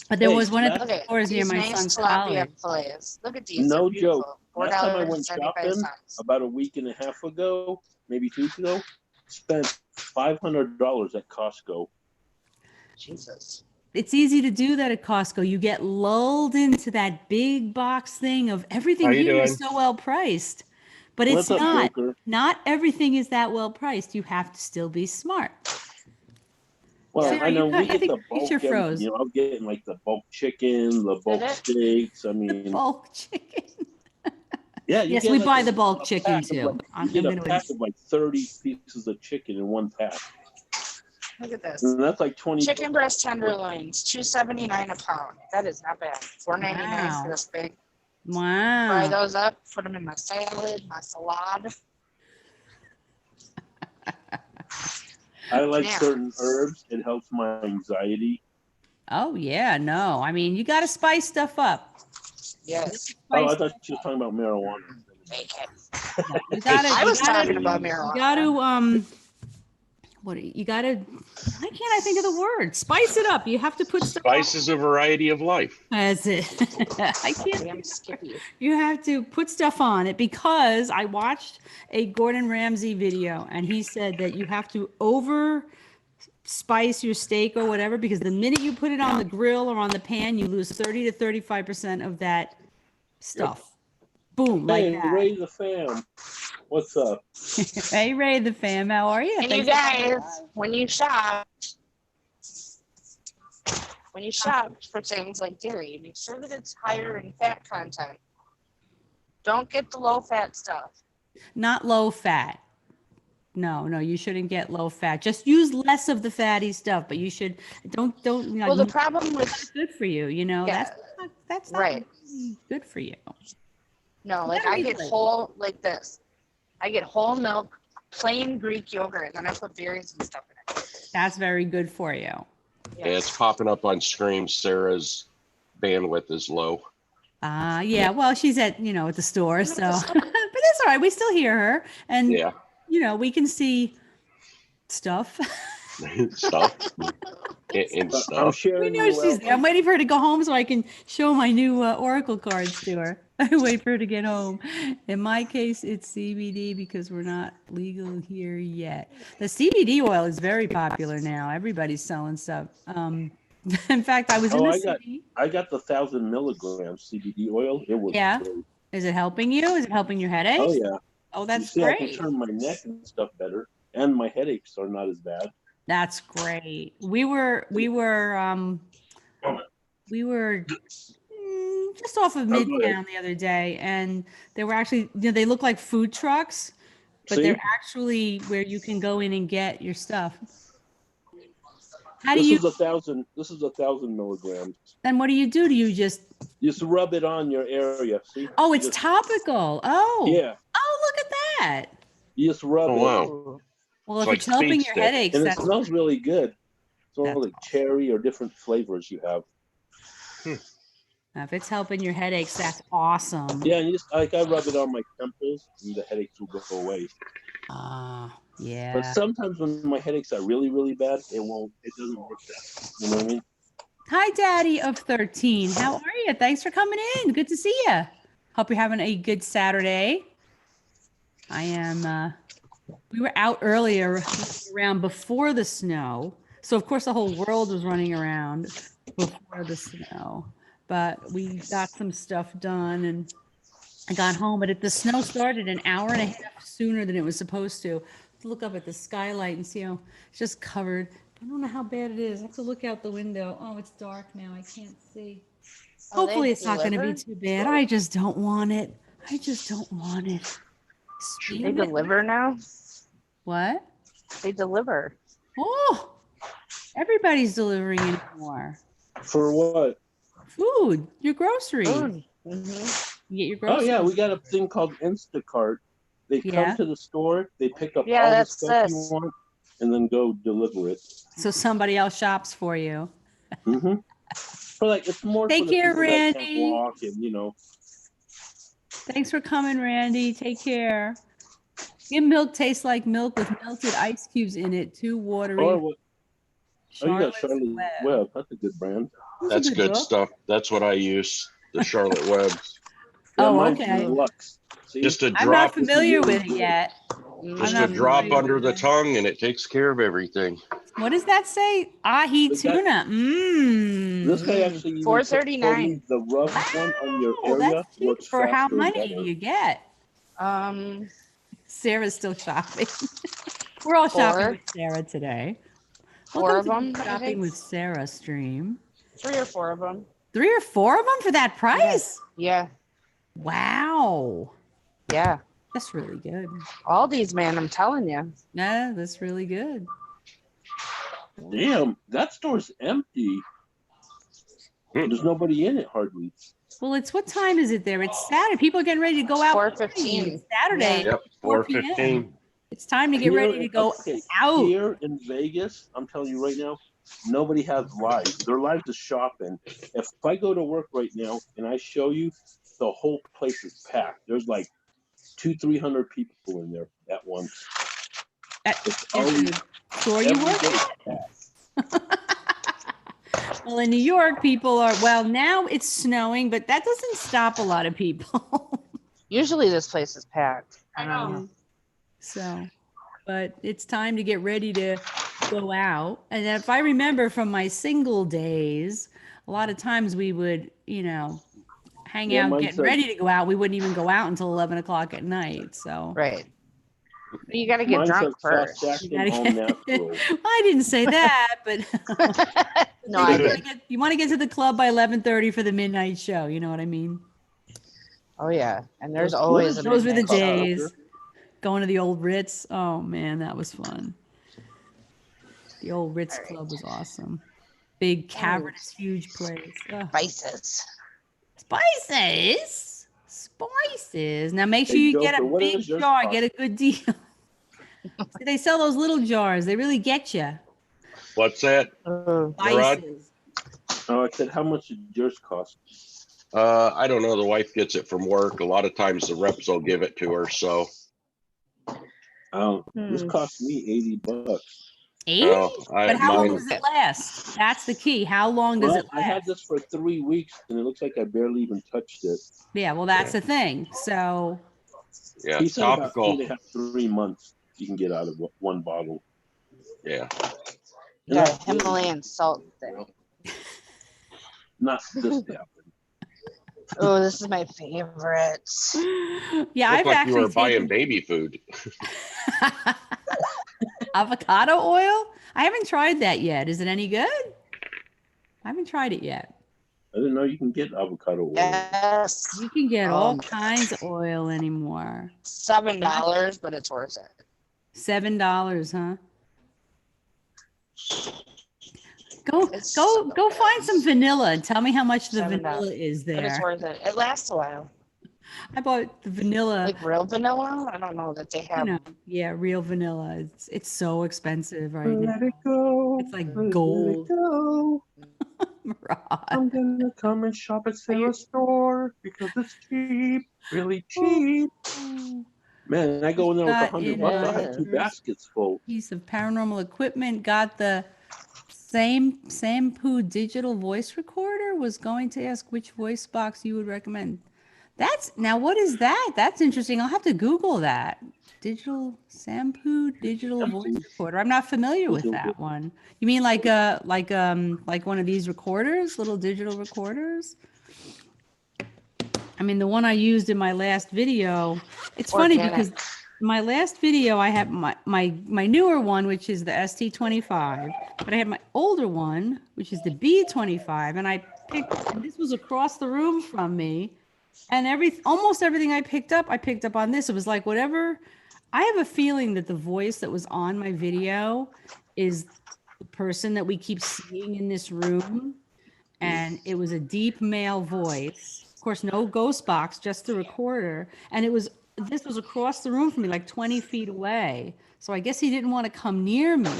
But there Hey, was one at Look the at stores near these my nice son's tilapia college. fillets. Look at these. No They're beautiful. joke. Last time I went shopping, $4.75. about a week and a half ago, maybe 2 weeks ago, spent $500 at Costco. Jesus. It's easy to do that at Costco. You get lulled into that big box thing of everything How you here is doing? so well priced. But it's What's up, not. Joker? Not everything is that well priced. You have to still be smart. Well, Sarah, I know I we get think the your bulk. picture froze. You know, I'm getting like the bulk chicken, the bulk it? steaks. I mean, Bulk chicken. yeah. You Yes, get we like buy a- the bulk a chicken pack of, too. like- I'm You get a gonna pack of like 30 pieces of chicken in one pack, Look at this. and that's like 20. Chicken breast tenderloins, $2.79 a pound. That is not bad. $4.99 Wow. for this big. Fry Wow. those up, put them in my salad, my salad. I like Yeah. certain herbs. It helps my anxiety. Oh yeah, no. I mean, you got to spice stuff up. Yes. Oh, I thought she was talking about marijuana. Bacon. You gotta, I was you gotta- talking about You marijuana. got to you got to. Why can't I think of the word? Spice it up. You have to put stuff. Spice is a variety of life. That's it. I can't. Damn Skippy. You have to put stuff on it because I watched a Gordon Ramsay video and he said that you have to spice your steak or whatever, because the minute you put it on the grill or on the pan, you lose 30 to 35% of that stuff. Boom, like Hey, that. Ray the fam. What's up? Hey, Ray the fam, how are you? And you guys, when you shop for things like dairy, make sure that it's higher in fat content. Don't get the low fat stuff. Not low fat. No, you shouldn't get low fat. Just use less of the fatty stuff, but you should don't you know, Well, the problem with that's good for you, you know. Yeah. That's not Right. really good for you. no, like gotta I be get like- whole like this. I get whole milk, plain Greek yogurt, and then I put berries and stuff in it. That's very good for you. Yeah, it's popping up on screen. Sarah's bandwidth is low. Yeah, well, she's at the store, I'm so at the store. but that's all right. We still hear her, and Yeah, we can see stuff. stuff and I'm stuff. sharing. We know you she's out. there. I'm waiting for her to go home so I can show my new Oracle cards to her. I wait for her to get home. In my case, it's CBD because we're not legal here yet. The CBD oil is very popular now. Everybody's selling stuff. In fact, I was in Oh, the city. I got the 1,000 milligrams CBD oil. It was Yeah. great. Is it helping you? Is it helping your headache? Oh yeah. Oh, You that's see, I can great. turn my neck and stuff better, and my headaches are not as bad. That's great. We were just off of Oh, go ahead. Midtown the other day, and they were actually, they look like food trucks, but See? they're actually where you can go in and get your stuff. How do This you, is 1,000. This is 1,000 milligrams. then what do? You just, Just rub it on your area. See? oh, it's Just- topical. Oh, Yeah. oh, look at that. You just rub Oh, it. wow. Well, It's if like it's helping speed your stick. headaches, And it that's smells really good. It's all That's like cherry or different flavors you have. if it's helping your headaches, that's awesome. Yeah, and you just I rub it on my temples, and the headaches will go away. Yeah. But sometimes when my headaches are really, really bad, it doesn't work that. You know what I mean? Hi, Daddy of 13. How are you? Thanks for coming in. Good to see you. Hope you're having a good Saturday. I am. We were out earlier around before the snow. So, of course, the whole world was running around before the snow. But we got some stuff done and I got home. But the snow started an hour and a half sooner than it was supposed to. Look up at the skylight and see how it's just covered. I don't know how bad it is. I have to look out the window. Oh, it's dark now. I can't see. Oh, Hopefully they it's not going to be deliver? too bad. I just don't want it. I just don't want it. They Spam it. deliver now. What? They deliver. Oh, everybody's delivering anymore. For what? Food, your groceries. Food. Mhm. You get your Oh groceries. yeah, we got a thing called Instacart. They Yeah. come to the store, they pick up Yeah, all the that's stuff you this. want, and then go deliver it. So somebody else shops for you. Mm-hmm. For like it's more Take for the care, people that can't Randy. walk and Thanks for coming, Randy. Take care. Your milk tastes like milk with melted ice cubes in it. Too watery. Or what? Oh, you got Charlotte's Charlotte Web. Web. That's a good brand. That's good book. stuff. That's what I use. The Charlotte Webs. Yeah, Oh, mine's okay. Deluxe. See? Just a I'm not drop, familiar really with it good. yet. just I'm a not drop familiar under with the it. tongue, and it takes care of everything. What does that say? Ahi Is that- tuna. Mmm. This guy actually even $4.39. told me the rub one on your Oh, area that's cheap. works For how faster and many better. do you get? Sarah's still shopping. We're all shopping Four. with Sarah today. Four of Welcome to them, the I Shopping think. with Sarah stream. 3 or 4 of them. 3 or 4 of them for that price? Yeah. Wow. Yeah. That's really good. Aldi's, man, I'm telling you. Yeah, that's really good. Damn, that store's empty. There's nobody in it hardly. Well, it's what time is it there? It's Saturday. People are getting ready to go out. 4:15. It's Saturday. Yeah. Yep, 4 p.m. 4:15. It's time to get ready to go out. Here in Vegas, I'm telling you right now, nobody has lives. Their lives is shopping. If I go to work right now and I show you, the whole place is packed. There's like 200-300 people in there at once. It's Is always the store you every work day at? packed. Well, in New York, people are, well, now it's snowing, but that doesn't stop a lot of people. Usually this place is packed. So, but it's time to get ready to go out. And if I remember from my single days, a lot of times we would, hang Yeah, out, mine getting said- ready to go out. We wouldn't even go out until 11 o'clock at night. So Right. You got to get Mine drunk says fast first. you action, gotta all get, natural. well, I didn't say that, but No, I you did. wanna you want to get to the club by 11:30 for the midnight show. You know what I mean? Oh yeah, and there's Those- always a Those were the midnight show. days. Going to the old Ritz. Oh man, that was fun. The old Ritz Club was awesome. Big cavernous, huge place. Ugh. Spices. Spices. Now make sure Hey, you get Joker, a what big is yours jar. cost? Get a good deal. See, they sell those little jars. They really get you. What's that? Rod? Spices. Oh, I said, how much did yours cost? I don't know. The wife gets it from work. A lot of times the reps will give it to her. So This cost me $80. 80? But how long mine, does it last? That's the key. How long does Well, it I had last? this for 3 weeks, and it looks like I barely even touched it. Yeah, well, that's the thing. So, yeah, He said about topical. 2.5, 3 months you can get out of one bottle. Yeah. And The that's really Himalayan salt thing. not this happen. Oh, this is my favorite. yeah, Looked I've like you actually were buying taken baby food. avocado oil. I haven't tried that yet. Is it any good? I haven't tried it yet. I didn't know you can get avocado oil. Yes. You can get all Um, kinds of oil anymore. $7, but it's worth it. $7, huh? Go It's go so go good. find some vanilla and tell me how much the $7. vanilla is But it's there. worth it. It lasts a while. I bought the vanilla, Like real vanilla? I don't know that they have. yeah, real vanilla. It's so expensive right now. Let it go. It's like let it gold. go. Rod. I'm gonna come and shop at Are you- Sarah's store because it's cheap, really cheap. Man, I go in there with Got $100. it, I'll have 2 baskets full. Piece of paranormal equipment. Got the Sampu digital voice recorder. Was going to ask which voice box you would recommend. Now what is that? That's interesting. I'll have to Google that. Sampu digital voice recorder. I'm not familiar with that one. You mean like one of these recorders, little digital recorders? I mean, the one I used in my last video, it's funny because my last video, I have my newer one, which is the ST25, but I had my older one, which is the B25, and and this was across the room from me, and almost everything I picked up on this. It was like whatever. I have a feeling that the voice that was on my video is the person that we keep seeing in this room, and it was a deep male voice. Of course, no ghost box, just the recorder. And this was across the room from me, like 20 feet away. So I guess he didn't want to come near me.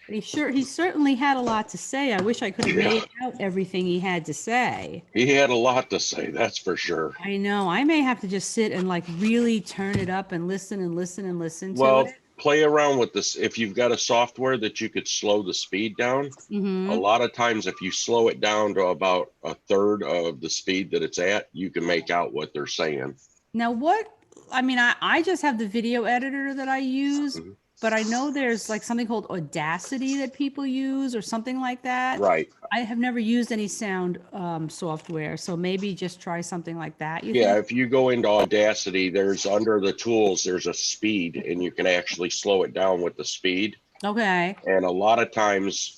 But he certainly had a lot to say. I wish I could have made out everything he had to say. He had a lot to say, that's for sure. I know. I may have to just sit and like really turn it up and listen and listen and listen to Well, it. play around with this. If you've got a software that you could slow the speed down, a lot of times if you slow it down to about a third of the speed that it's at, you can make out what they're saying. Now, I just have the video editor that I use, but I know there's like something called Audacity that people use or something like that. Right. I have never used any sound software, so maybe just try something like that. Yeah, if you go into Audacity, there's under the tools, there's a speed, and you can actually slow it down with the speed. Okay. And a lot of times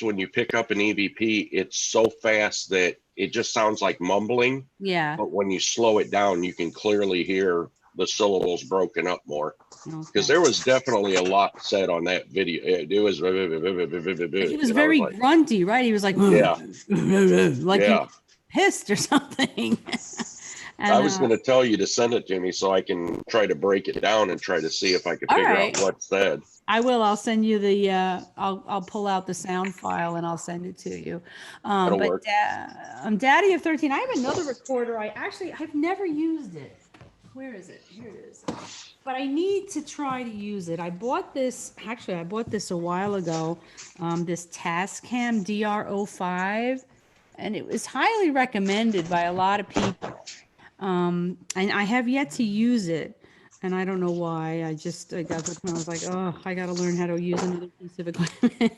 when you pick up an EVP, it's so fast that it just sounds like mumbling. Yeah. But when you slow it down, you can clearly hear the syllables broken up more. Because there was definitely a lot said on that video. It was. He was very grunty, right? He was like, yeah, like yeah. he pissed or something. And, I was going to tell you to send it to me so I can try to break it down and try to see if I can figure out what's said. I will. I'll send you the. I'll pull out the sound file and I'll send it to you. That'll work. Daddy of 13. I have another recorder. I've never used it. Where is it? Here it is. But I need to try to use it. I bought this a while ago. This Tascam DR05, and it was highly recommended by a lot of people. And I have yet to use it. And I don't know why. I got to the point I was like, oh, I got to learn how to use another piece of equipment.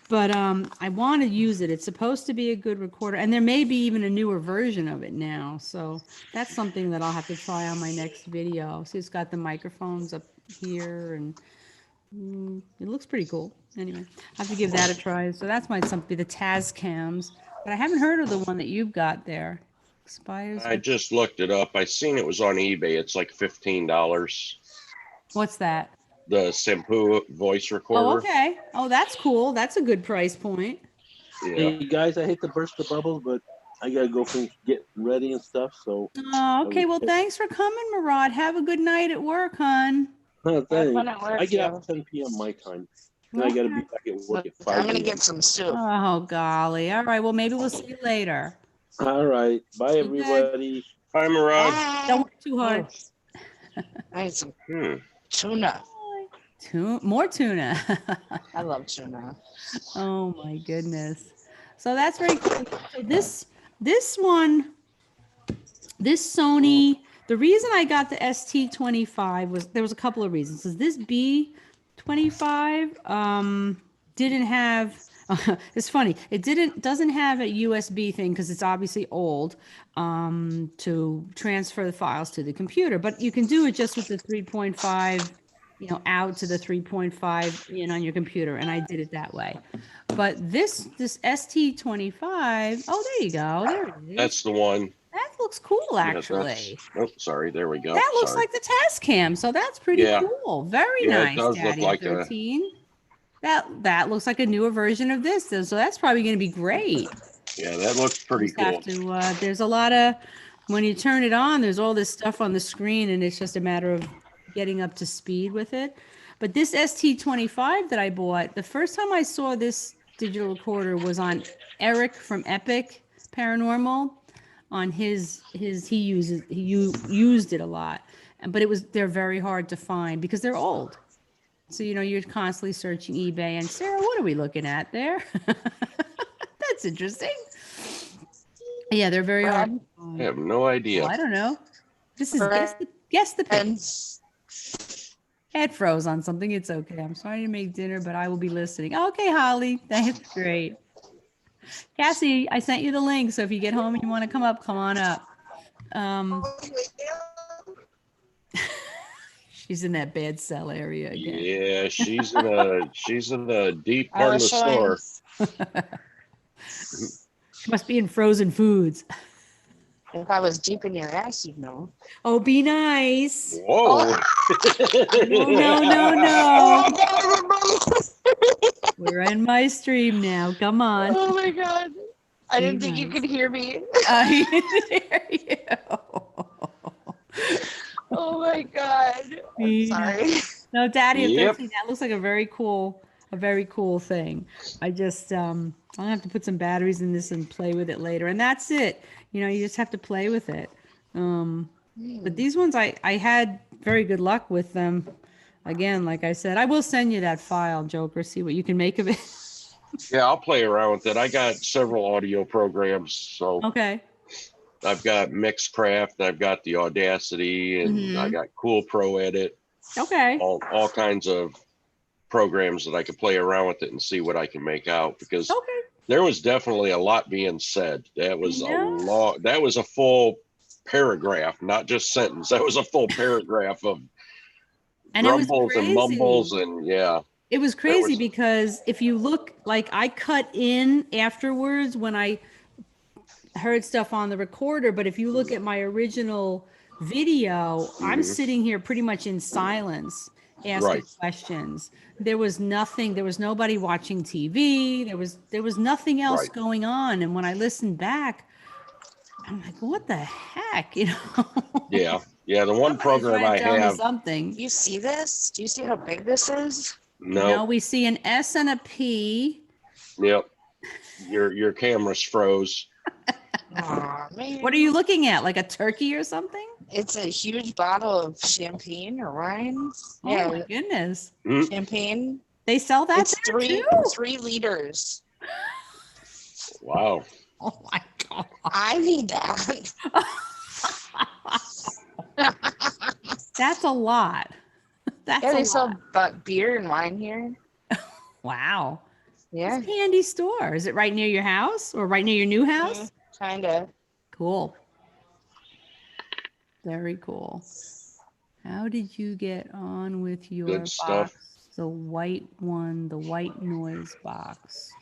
But I want to use it. It's supposed to be a good recorder, and there may be even a newer version of it now. So that's something that I'll have to try on my next video. See, it's got the microphones up here, and it looks pretty cool. Anyway, I have to give that a try. So that's my something, the Tascams. But I haven't heard of the one that you've got there. Expires. I just looked it up. I seen it was on eBay. It's like $15. What's that? The Simpu voice recorder. Oh, okay. Oh, that's cool. That's a good price point. Yeah. Hey guys, I hate to burst the bubble, but I gotta go finish getting ready and stuff. So. Oh, okay. Well, thanks for coming, Murad. Have a good night at work, hon. Have fun at work, I get yeah. out at 10 p.m. my time. Then I gotta be back at work at 5. I'm gonna get some soup. Oh, golly. All right. Well, maybe we'll see you later. All right. Bye, everybody. Hi, Murad. Don't work too hard. I had some tuna. More tuna. I love tuna. Oh my goodness. So that's very cool. So this one, this Sony, the reason I got the ST25 was, there was a couple of reasons. Is this B25 didn't have, it's funny, it doesn't have a USB thing because it's obviously old to transfer the files to the computer, but you can do it just with the 3.5, out to the 3.5 in on your computer, and I did it that way. But this ST25, oh, there you go. There it is. That's the one. That looks cool, actually. Oh, sorry. There we go. That looks Sorry. like the Tascam, so that's pretty cool. Very Yeah, it nice, does look Daddy like 13. That looks like a newer version of this, so that's probably going to be great. Yeah, that looks pretty Just cool. have to, there's a lot of, when you turn it on, there's all this stuff on the screen, and it's just a matter of getting up to speed with it. But this ST25 that I bought, the first time I saw this digital recorder was on Eric from Epic Paranormal. On he used it a lot, but they're very hard to find because they're old. So you're constantly searching eBay. And Sarah, what are we looking at there? That's interesting. Yeah, they're very hard to find. I have no idea. Oh, I don't know. This is guess the pick. Head froze on something. It's okay. I'm sorry to make dinner, but I will be listening. Okay, Holly. That's great. Cassie, I sent you the link, so if you get home and you want to come on up. She's in that bad cell area again. Yeah, she's in a deep part of the store. She must be in frozen foods. If I was deep in your ass, you'd know. Oh, be nice. Whoa. No. We're in my stream now. Come on. Oh my God. I didn't think you could hear me. I hear you. Oh my God. I'm sorry. No, Daddy at Yep. 13, that looks like a very cool thing. I just, I'll have to put some batteries in this and play with it later. And that's it. You just have to play with it. But these ones, I had very good luck with them. Again, like I said, I will send you that file, Joker, see what you can make of it. Yeah, I'll play around with it. I got several audio programs. So Okay. I've got Mixcraft, I've got the Audacity, and I got Cool Pro Edit. Okay. All kinds of programs that I could play around with it and see what I can make out, because there was definitely a lot being said. That was that was a full paragraph, not just sentence. That was a full paragraph of grumbles and mumbles, and it was crazy because if you look, like I cut in afterwards when I heard stuff on the recorder, but if you look at my original video, I'm sitting here pretty much in silence asking questions. There was nothing, there was nobody watching TV, there was nothing else going on. And when I listened back, I'm like, what the heck? Yeah, the one program I have. Something. You see this? Do you see how big this is? No, we see an S and a P. Yep. Your camera's froze. Aw, man. What are you looking at? Like a turkey or something? It's a huge bottle of champagne or wine. Oh my goodness. Champagne. They sell that It's too? 3 liters. Wow. Oh my God. I need that. That's a lot. That's Yeah, a they lot. sell beer and wine here. Wow. Yeah. It's a handy store. Is it right near your house or right near your new house? Kind of. Cool. Very cool. How did you get on with your Good stuff. box? The white one, the white noise box.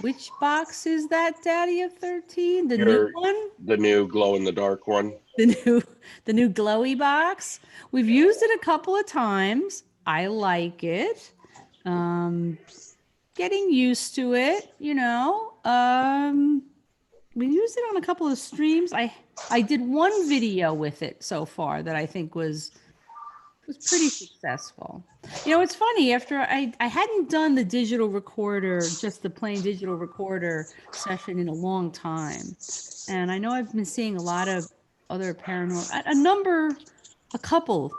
Which box is that, Daddy of 13? The new one? The new glow in the dark one. The new glowy box. We've used it a couple of times. I like it. Getting used to it, you know. We used it on a couple of streams. I did one video with it so far that I think was pretty successful. You know, it's funny, after I hadn't done the digital recorder, just the plain digital recorder session in a long time. And I know I've been seeing a lot of other paranormal, a couple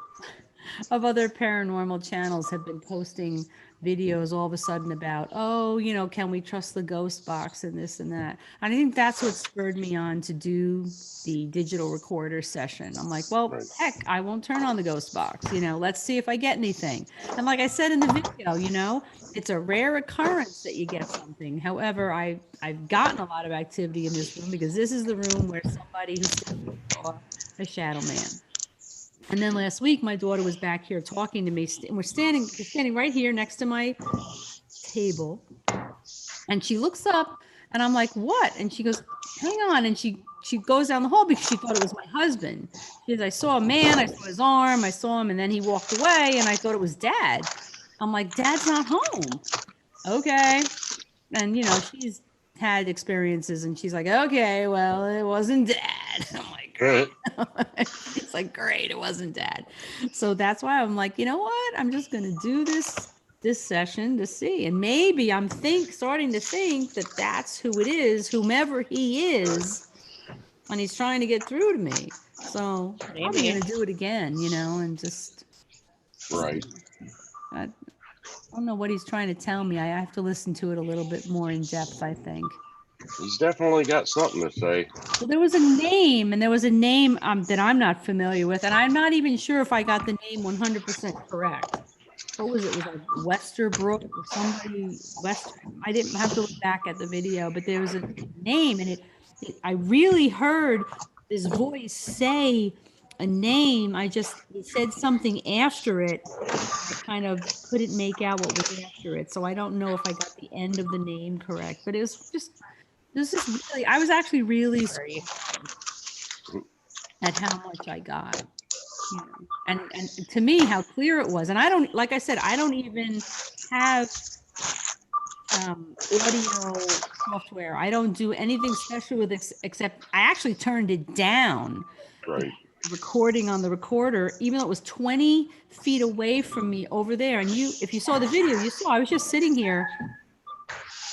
of other paranormal channels have been posting videos all of a sudden about, oh, you know, can we trust the ghost box and this and that. And I think that's what spurred me on to do the digital recorder session. I'm like, well, heck, I won't turn on the ghost box. You know, let's see if I get anything. And like I said in the video, you know, it's a rare occurrence that you get something. However, I've gotten a lot of activity in this room because this is the room where somebody who saw a shadow man. And then last week, my daughter was back here talking to me. And we're standing right here next to my table. And she looks up and I'm like, what? And she goes, hang on. And she goes down the hall because she thought it was my husband. She says, I saw a man, I saw his arm, I saw him, and then he walked away and I thought it was Dad. I'm like, Dad's not home. Okay. And, you know, she's had experiences and she's like, okay, well, it wasn't Dad. I'm like, great. It's like, great, it wasn't Dad. So that's why I'm like, you know what? I'm just going to do this session to see. And maybe I'm starting to think that that's who it is, whomever he is, and he's trying to get through to me. So I'm going to do it again, you know, and just. Right. I don't know what he's trying to tell me. I have to listen to it a little bit more in depth, I think. He's definitely got something to say. Well, there was a name that I'm not familiar with, and I'm not even sure if I got the name 100% correct. What was it? It was like Westerbrook or somebody, I didn't have to look back at the video, but there was a name, and I really heard this voice say a name. It said something after it. I kind of couldn't make out what was after it, so I don't know if I got the end of the name correct, but it was just really, I was actually really sorry at how much I got, you know, and to me, how clear it was. And I don't, like I said, I don't even have audio software. I don't do anything special with this, except I actually turned it down. Right. Recording on the recorder, even though it was 20 feet away from me over there. And if you saw the video, you saw I was just sitting here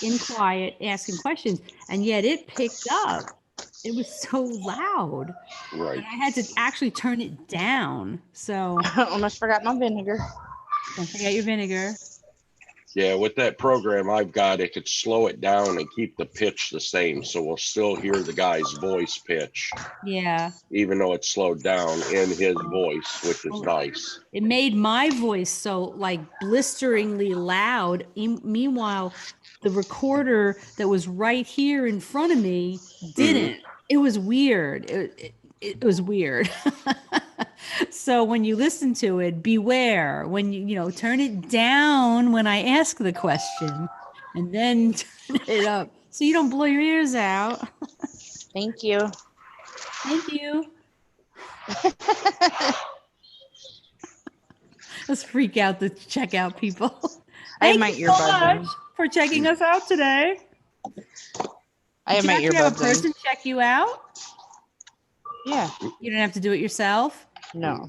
in quiet asking questions, and yet it picked up. It was so loud. Right. And I had to actually turn it down. So I almost forgot my vinegar. don't forget your vinegar. Yeah, with that program I've got, it could slow it down and keep the pitch the same, so we'll still hear the guy's voice pitch. Yeah. Even though it's slowed down in his voice, which is nice. It made my voice so like blisteringly loud. Meanwhile, the recorder that was right here in front of me didn't. It was weird. It was weird. So when you listen to it, beware when you turn it down when I ask the question, and then turn it up so you don't blow your ears out. Thank you. Thank you. Let's freak out the checkout people. I have my Thank you so earbuds much for checking us out today. I have Did my you actually have a earbuds in. person check you out? Yeah. You don't have to do it yourself? No.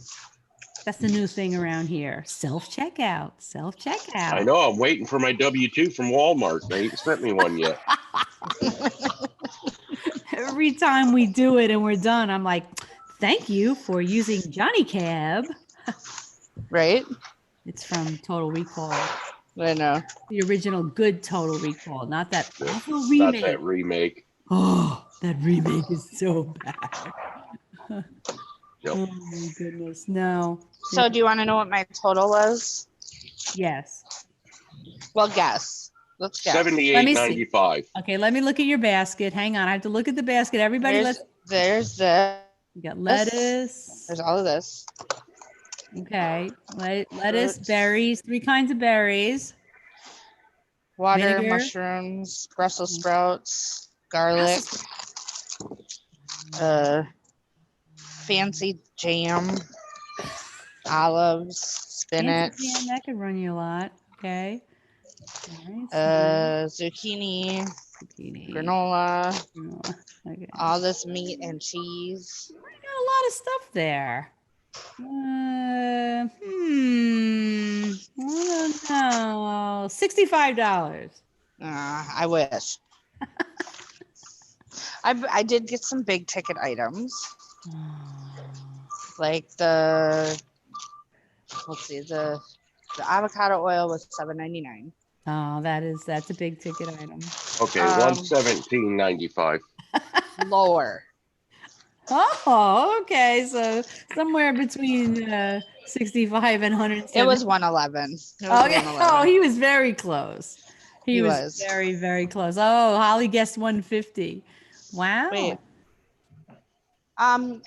That's the new thing around here. Self-checkout. Self-checkout. I know. I'm waiting for my W-2 from Walmart. They ain't sent me one yet. Every time we do it and we're done, I'm like, thank you for using Johnny Cab. Right? It's from Total Recall. I know. The original good Total Recall, not that awful Not remake. that remake. Oh, that remake is so bad. Yep. Oh my goodness, no. So do you want to know what my total was? Yes. Well, guess. Let's guess. Let me see. $78.95. Okay, let me look at your basket. Hang on, I have to look at the basket. Everybody, There's this. you got lettuce. There's all of this. Okay, lettuce, Fruits. berries, 3 kinds of berries. Water, Vinegar. mushrooms, Brussels sprouts, garlic, fancy jam, olives, spinach, Fancy jam, that could run you a lot. Okay. All right, zucchini, zucchini. granola, Okay. all this meat and cheese. I got a lot of stuff there. I don't know. $65. I wish. I did get some big ticket items, like the avocado oil was $7.99. Oh, that's a big ticket item. Okay, Um, $117.95. Lower. Oh, okay. So somewhere between 65 and 170. It was 111. It was Oh, yeah. 111. Oh, he was very close. He was was. very, very close. Oh, Holly guessed 150. Wow. Wait. Uh-oh.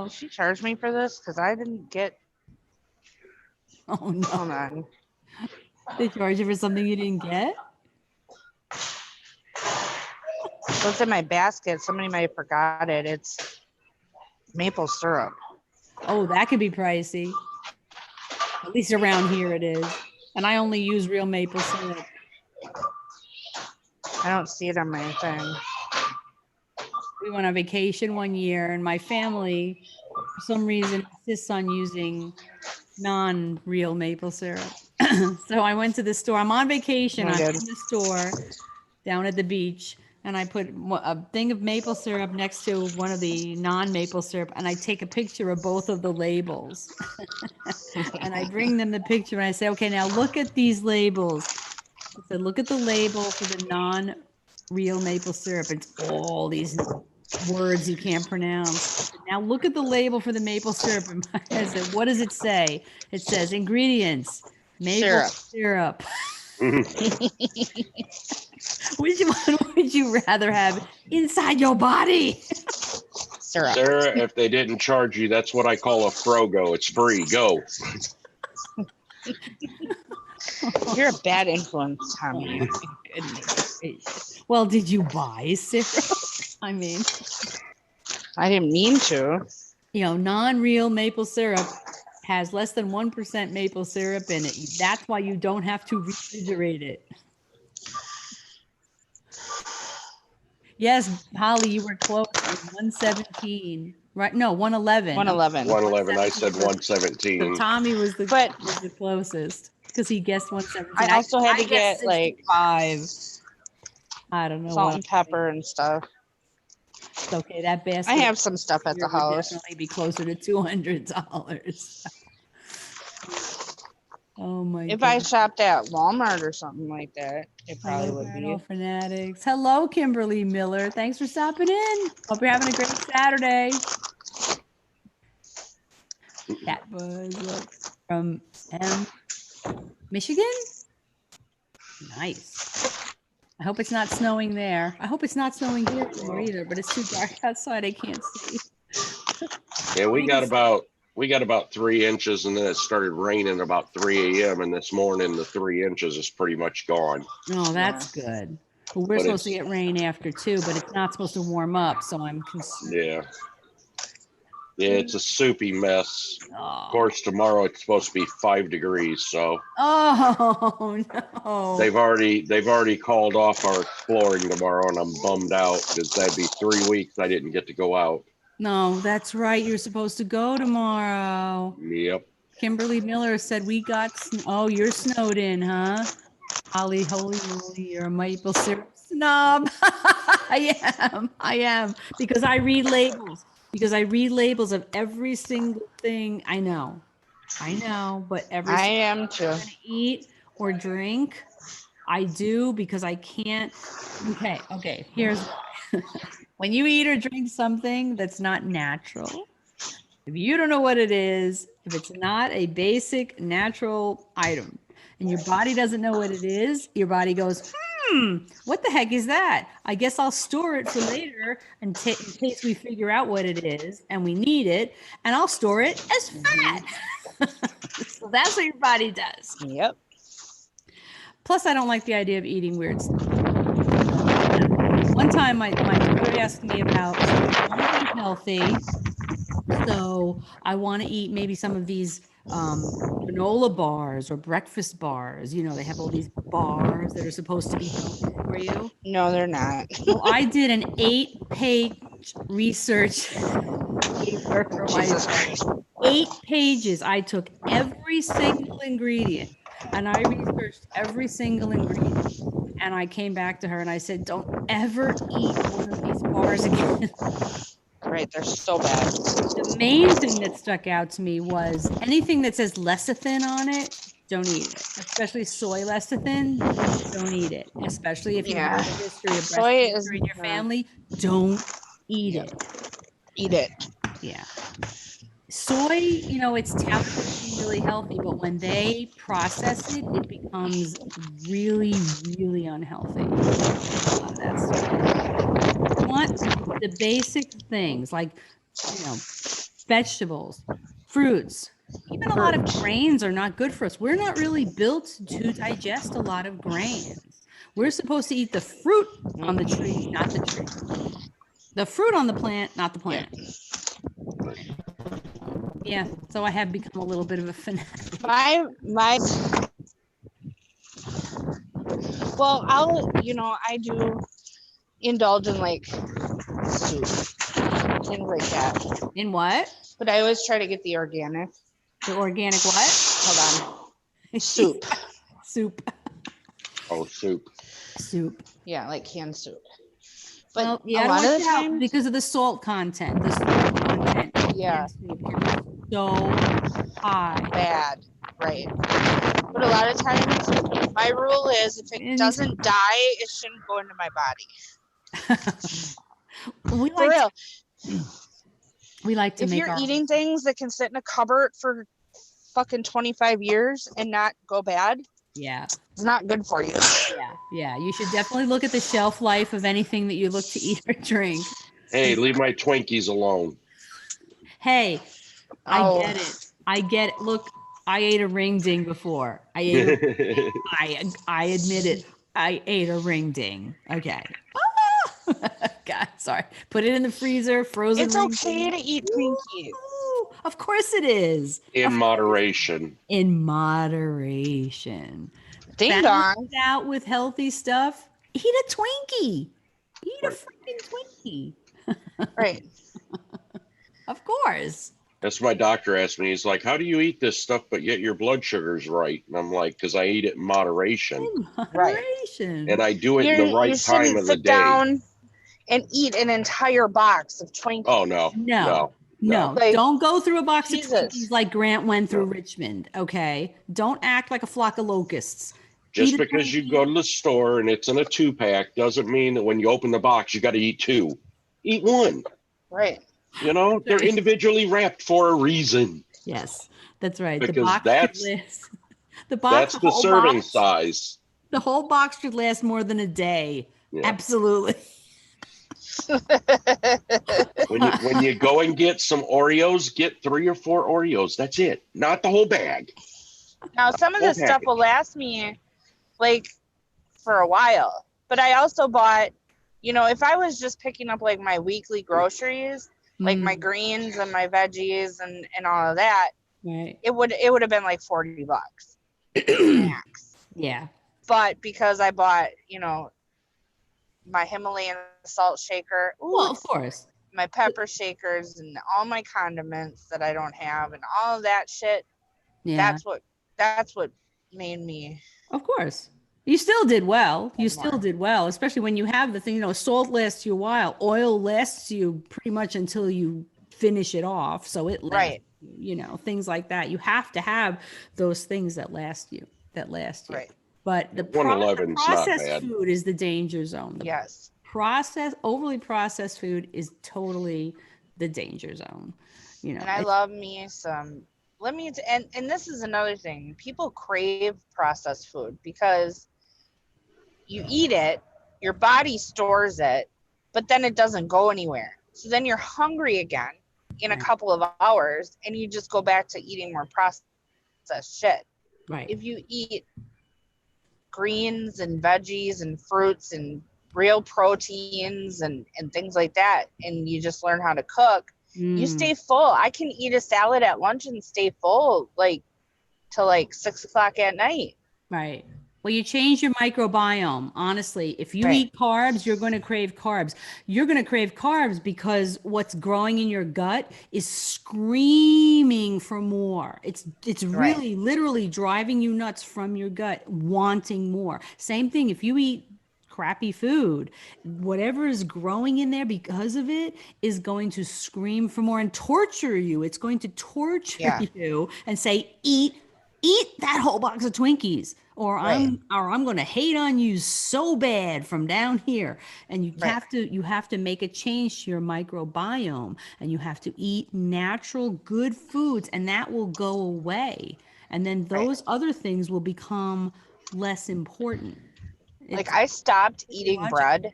Did she charge me for this? Because I didn't get. Oh, no. Hold on. They charge you for something you didn't get? What's in my basket? Somebody might have forgot it. It's maple syrup. Oh, that could be pricey. At least around here it is. And I only use real maple syrup. I don't see it on my thing. We went on vacation one year and my family, for some reason, insists on using non-real maple syrup. So I went to the store. I'm on vacation. Oh, I'm good. in the store down at the beach. And I put a thing of maple syrup next to one of the non-maple syrup. And I take a picture of both of the labels. And I bring them the picture and I say, okay, now look at these labels. I said, look at the label for the non-real maple syrup. It's all these words you can't pronounce. Now look at the label for the maple syrup. And I said, what does it say? It says ingredients, maple syrup. Which one would you rather have inside your body? Syrup. Sarah, if they didn't charge you, that's what I call a Frogo. It's free. Go. You're a bad influence, Tommy. Oh, goodness gracious. Well, did you buy syrup? I mean, I didn't mean to. Non-real maple syrup has less than 1% maple syrup in it. That's why you don't have to refrigerate it. Yes, Holly, you were close. It was 117, right? No, 111. 111. 111. I said 117. So Tommy was the closest because he guessed 117. I also had to guessed get like 65. I don't know. salt and pepper and stuff. It's okay. That basket. I have some stuff at the would house. definitely be closer to $200. Oh my! If I shopped at Walmart or something like that, it probably Hello, would be. Paranormal Fanatics. Hello, Kimberly Miller. Thanks for stopping in. Hope you're having a great Saturday. That was from Michigan. Nice. I hope it's not snowing there. I hope it's not snowing here anymore either, but it's too dark outside. I can't see. Yeah, we got about 3 inches, and then it started raining about 3 a.m. And this morning, the 3 inches is pretty much gone. Oh, that's good. Well, we're supposed to get rain after 2, but it's not supposed to warm up, so I'm concerned. Yeah. Yeah, it's a soupy mess. Oh. Of course, tomorrow it's supposed to be 5 degrees, so. Oh no. They've already called off our exploring tomorrow, and I'm bummed out because that'd be 3 weeks I didn't get to go out. No, that's right. You're supposed to go tomorrow. Yep. Kimberly Miller said we got oh, you're snowed in, huh? Holly, holy moly, you're a maple syrup snob. I am because I read labels. Because I read labels of every single thing. I know, but every I single am thing too. I'm gonna eat or drink, I do because I can't. Okay. Here's why. When you eat or drink something that's not natural, if you don't know what it is, if it's not a basic natural item, and your body doesn't know what it is, your body goes, what the heck is that? I guess I'll store it for later in case we figure out what it is and we need it, and I'll store it as fat. So that's what your body does. Yep. Plus, I don't like the idea of eating weird stuff. One time, my brother asked me about healthy, so I want to eat maybe some of these granola bars or breakfast bars. You know, they have all these bars that are supposed to be healthy for you. No, they're not. Well, I did an 8-page research paper for Jesus myself. Christ. 8 pages. I took every single ingredient and I researched every single ingredient. And I came back to her and I said, don't ever eat one of these bars again. Right, they're so bad. The main thing that stuck out to me was anything that says lecithin on it, don't eat it. Especially soy lecithin, don't eat it. Especially if you have a history of breast Soy cancer is in your not- family, don't eat Yep. it. Eat it. Yeah. Soy, you know, it's touted as being really healthy, but when they process it, it becomes really, really unhealthy. You want the basic things like, you know, vegetables, fruits, even a lot of grains are not good for us. We're not really built to digest a lot of grains. We're supposed to eat the fruit on the tree, not the tree. The fruit on the plant, not the plant. Yeah, so I have become a little bit of a fanatic. Well, I do indulge in like soup, things like that. In what? But I always try to get the organic. The organic what? Hold on. Soup. Soup. Oh, soup. Soup. Yeah, like canned soup. But Well, a yeah, lot of the watch out time, because of the salt content. The salt content in Yeah. canned soup can be so high. bad, right? But a lot of times, my rule is if it And- doesn't die, it shouldn't go into my body. we For like real. we like to If make you're our eating things that can sit in a cupboard for fucking 25 years and not go bad, yeah. it's not good for you. Yeah, you should definitely look at the shelf life of anything that you look to eat or drink. Hey, leave my Twinkies alone. Hey, I Oh. get it. I get it. Look, I ate a ring ding before. I admit it. I ate a ring ding. Okay. God, sorry. Put it in the freezer, frozen. It's ring okay ding. to eat Twinkies. Ooh, of course it is. In moderation. In moderation. Ding Balance dong. it out with healthy stuff. Eat a Twinkie. Eat a freaking Twinkie. Right. Of course. That's my doctor asked me. He's like, how do you eat this stuff, but yet your blood sugar's right? And I'm like, because I eat it in moderation. In moderation. And I do it in the You right time shouldn't of the sit day. down and eat an entire box of Twinkies. Oh, no. No. Like, Don't go through a box Jesus. of Twinkies like Grant went through Richmond, okay? Don't act like a flock of locusts. Just Eat a because you Twinkie. go to the store and it's in a 2-pack doesn't mean that when you open the box, you got to eat 2. Eat 1. Right. You know, they're individually wrapped for a reason. Yes, that's right. Because should that's last. The box, That's the whole serving box, size. The whole box should last more than a day. Yeah. Absolutely. When you go and get some Oreos, get 3 or 4 Oreos. That's it. Not the whole bag. Now, some of this stuff will last me like for a while, but I also bought, if I was just picking up like my weekly groceries, like my greens and my veggies and all of that, right, it would have been like $40 max. Yeah. But because I bought, my Himalayan salt shaker, Well, of course. my pepper shakers and all my condiments that I don't have and all of that shit, Yeah. that's what made me. Of course. You still did well. You More. still did well, especially when you have the thing, salt lasts you a while. Oil lasts you pretty much until you finish it off. So it lasts, Right. things like that. You have to have those things that last you. Right. But the 111's not processed bad. food is the danger zone. The Yes. overly processed food is totally the danger zone. You know, And I love me some. And this is another thing. People crave processed food because you eat it, your body stores it, but then it doesn't go anywhere. So then you're hungry again in a couple of hours, and you just go back to eating more processed shit. right. If you eat greens and veggies and fruits and real proteins and things like that, and you just learn how to cook, you stay full. I can eat a salad at lunch and stay full till 6 o'clock at night. Right. Well, you change your microbiome. Honestly, if you eat carbs, you're going to crave carbs. You're going to crave carbs because what's growing in your gut is screaming for more. It's really literally driving you nuts from your gut, wanting more. Same thing if you eat crappy food, whatever is growing in there because of it is going to scream for more and torture you. It's going to torture you and say, eat that whole box of Twinkies, or I'm going to hate on you so bad from down here. And you have to make a change to your microbiome, and you have to eat natural good foods, and that will go away. And then those other things will become less important. I stopped eating bread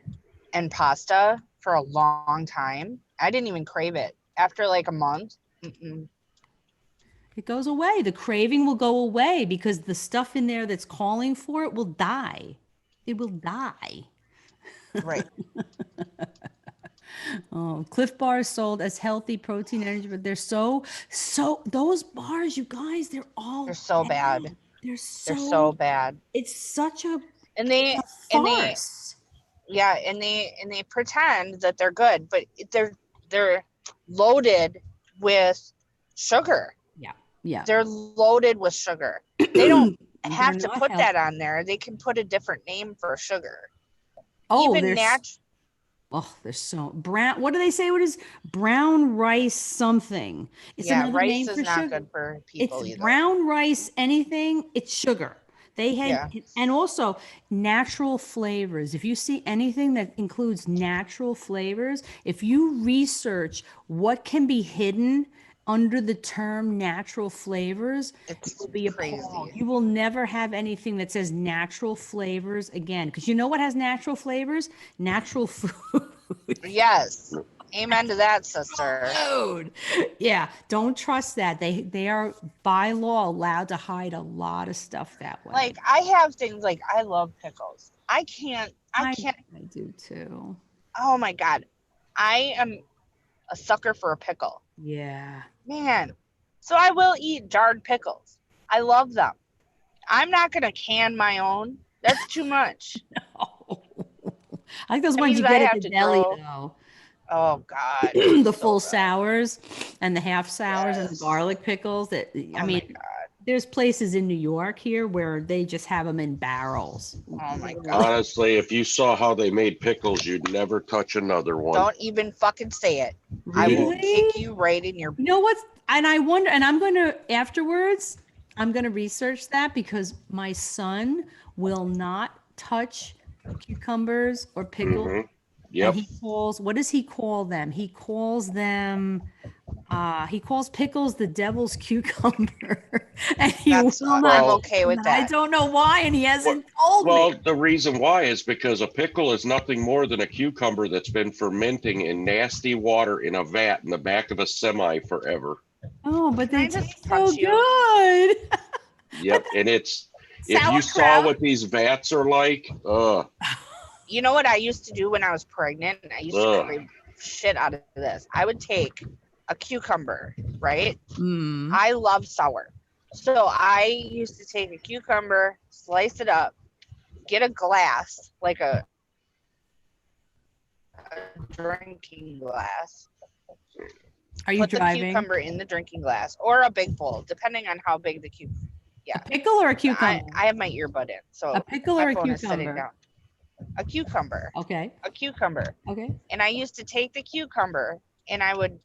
and pasta for a long time. I didn't even crave it after a month. It goes away. The craving will go away because the stuff in there that's calling for it will die. It will die. Right. Oh, Cliff Bars sold as healthy protein energy, but they're so those bars, you guys, they're so bad. They're so bad. It's such a and they farce. And they pretend that they're good, but they're loaded with sugar. Yeah. They're loaded with sugar. They don't have to put that on there. They can put a different name for sugar. Oh, even natural. Oh, they're so brown. What do they say? What is brown rice something? It's another rice name is for not sugar. good for people It's either. brown rice, anything, it's sugar. They had, and also natural flavors. If you see anything that includes natural flavors, if you research what can be hidden under the term natural flavors, It's you'll be crazy. appalled. You will never have anything that says natural flavors again. Because you know what has natural flavors? Natural food. Yes. Amen to that, sister. Food. Yeah, don't trust that. They are by law allowed to hide a lot of stuff that way. I have things I love pickles. I can't. I do too. Oh my God. I am a sucker for a pickle. Yeah. Man. So I will eat jarred pickles. I love them. I'm not going to can my own. That's too much. No. I like those ones you get at the deli though. Oh God. The full sours and the half sours and the garlic pickles that, I mean, there's places in New York here where they just have them in barrels. Oh my God. Honestly, if you saw how they made pickles, you'd never touch another one. Don't even fucking say it. Really? I will kick you right in your. You know what's, and I wonder, and I'm going to, afterwards, I'm going to research that because my son will not touch cucumbers or pickles. Mm-hmm. Yep. And he calls, what does he call them? He calls pickles the devil's cucumber. And I'm okay with that. I don't know why, and he hasn't told me. Well, the reason why is because a pickle is nothing more than a cucumber that's been fermenting in nasty water in a vat in the back of a semi forever. Oh, but they Can I taste just so punch you? good. Yep, and it's if you saw what these vats are like, You know what I used to do when I was pregnant? I used to crave shit out of this. I would take a cucumber, right? I love sour. So I used to take a cucumber, slice it up, get a glass, like a drinking glass. Are you Put driving? the cucumber in the drinking glass or a big bowl, depending on how big the cucumber. Yeah. A pickle or a cucumber? I have my earbud in, so A pickle my or a phone is sitting cucumber? down. A cucumber. Okay. A cucumber. Okay. And I used to take the cucumber and I would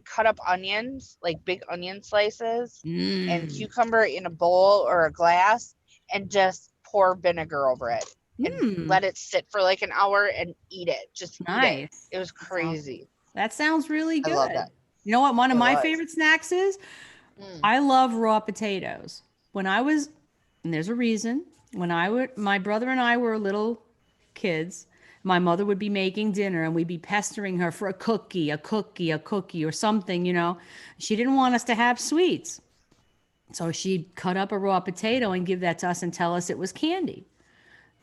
cut up onions, like big onion slices, and cucumber in a bowl or a glass, and just pour vinegar over it and let it sit for like an hour and eat it. Just eat it. Nice. It was crazy. That sounds really good. I love that. You know what one of It my was. favorite snacks is? I love raw potatoes. When I was, and there's a reason, my brother and I were little kids, my mother would be making dinner and we'd be pestering her for a cookie or something, you know. She didn't want us to have sweets. So she'd cut up a raw potato and give that to us and tell us it was candy.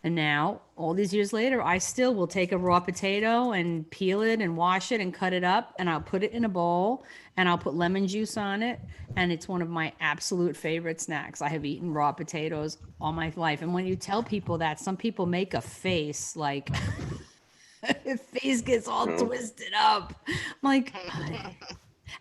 And now, all these years later, I still will take a raw potato and peel it and wash it and cut it up, and I'll put it in a bowl and I'll put lemon juice on it. And it's one of my absolute favorite snacks. I have eaten raw potatoes all my life. And when you tell people that, some people make a face like, face gets all twisted up. I'm like,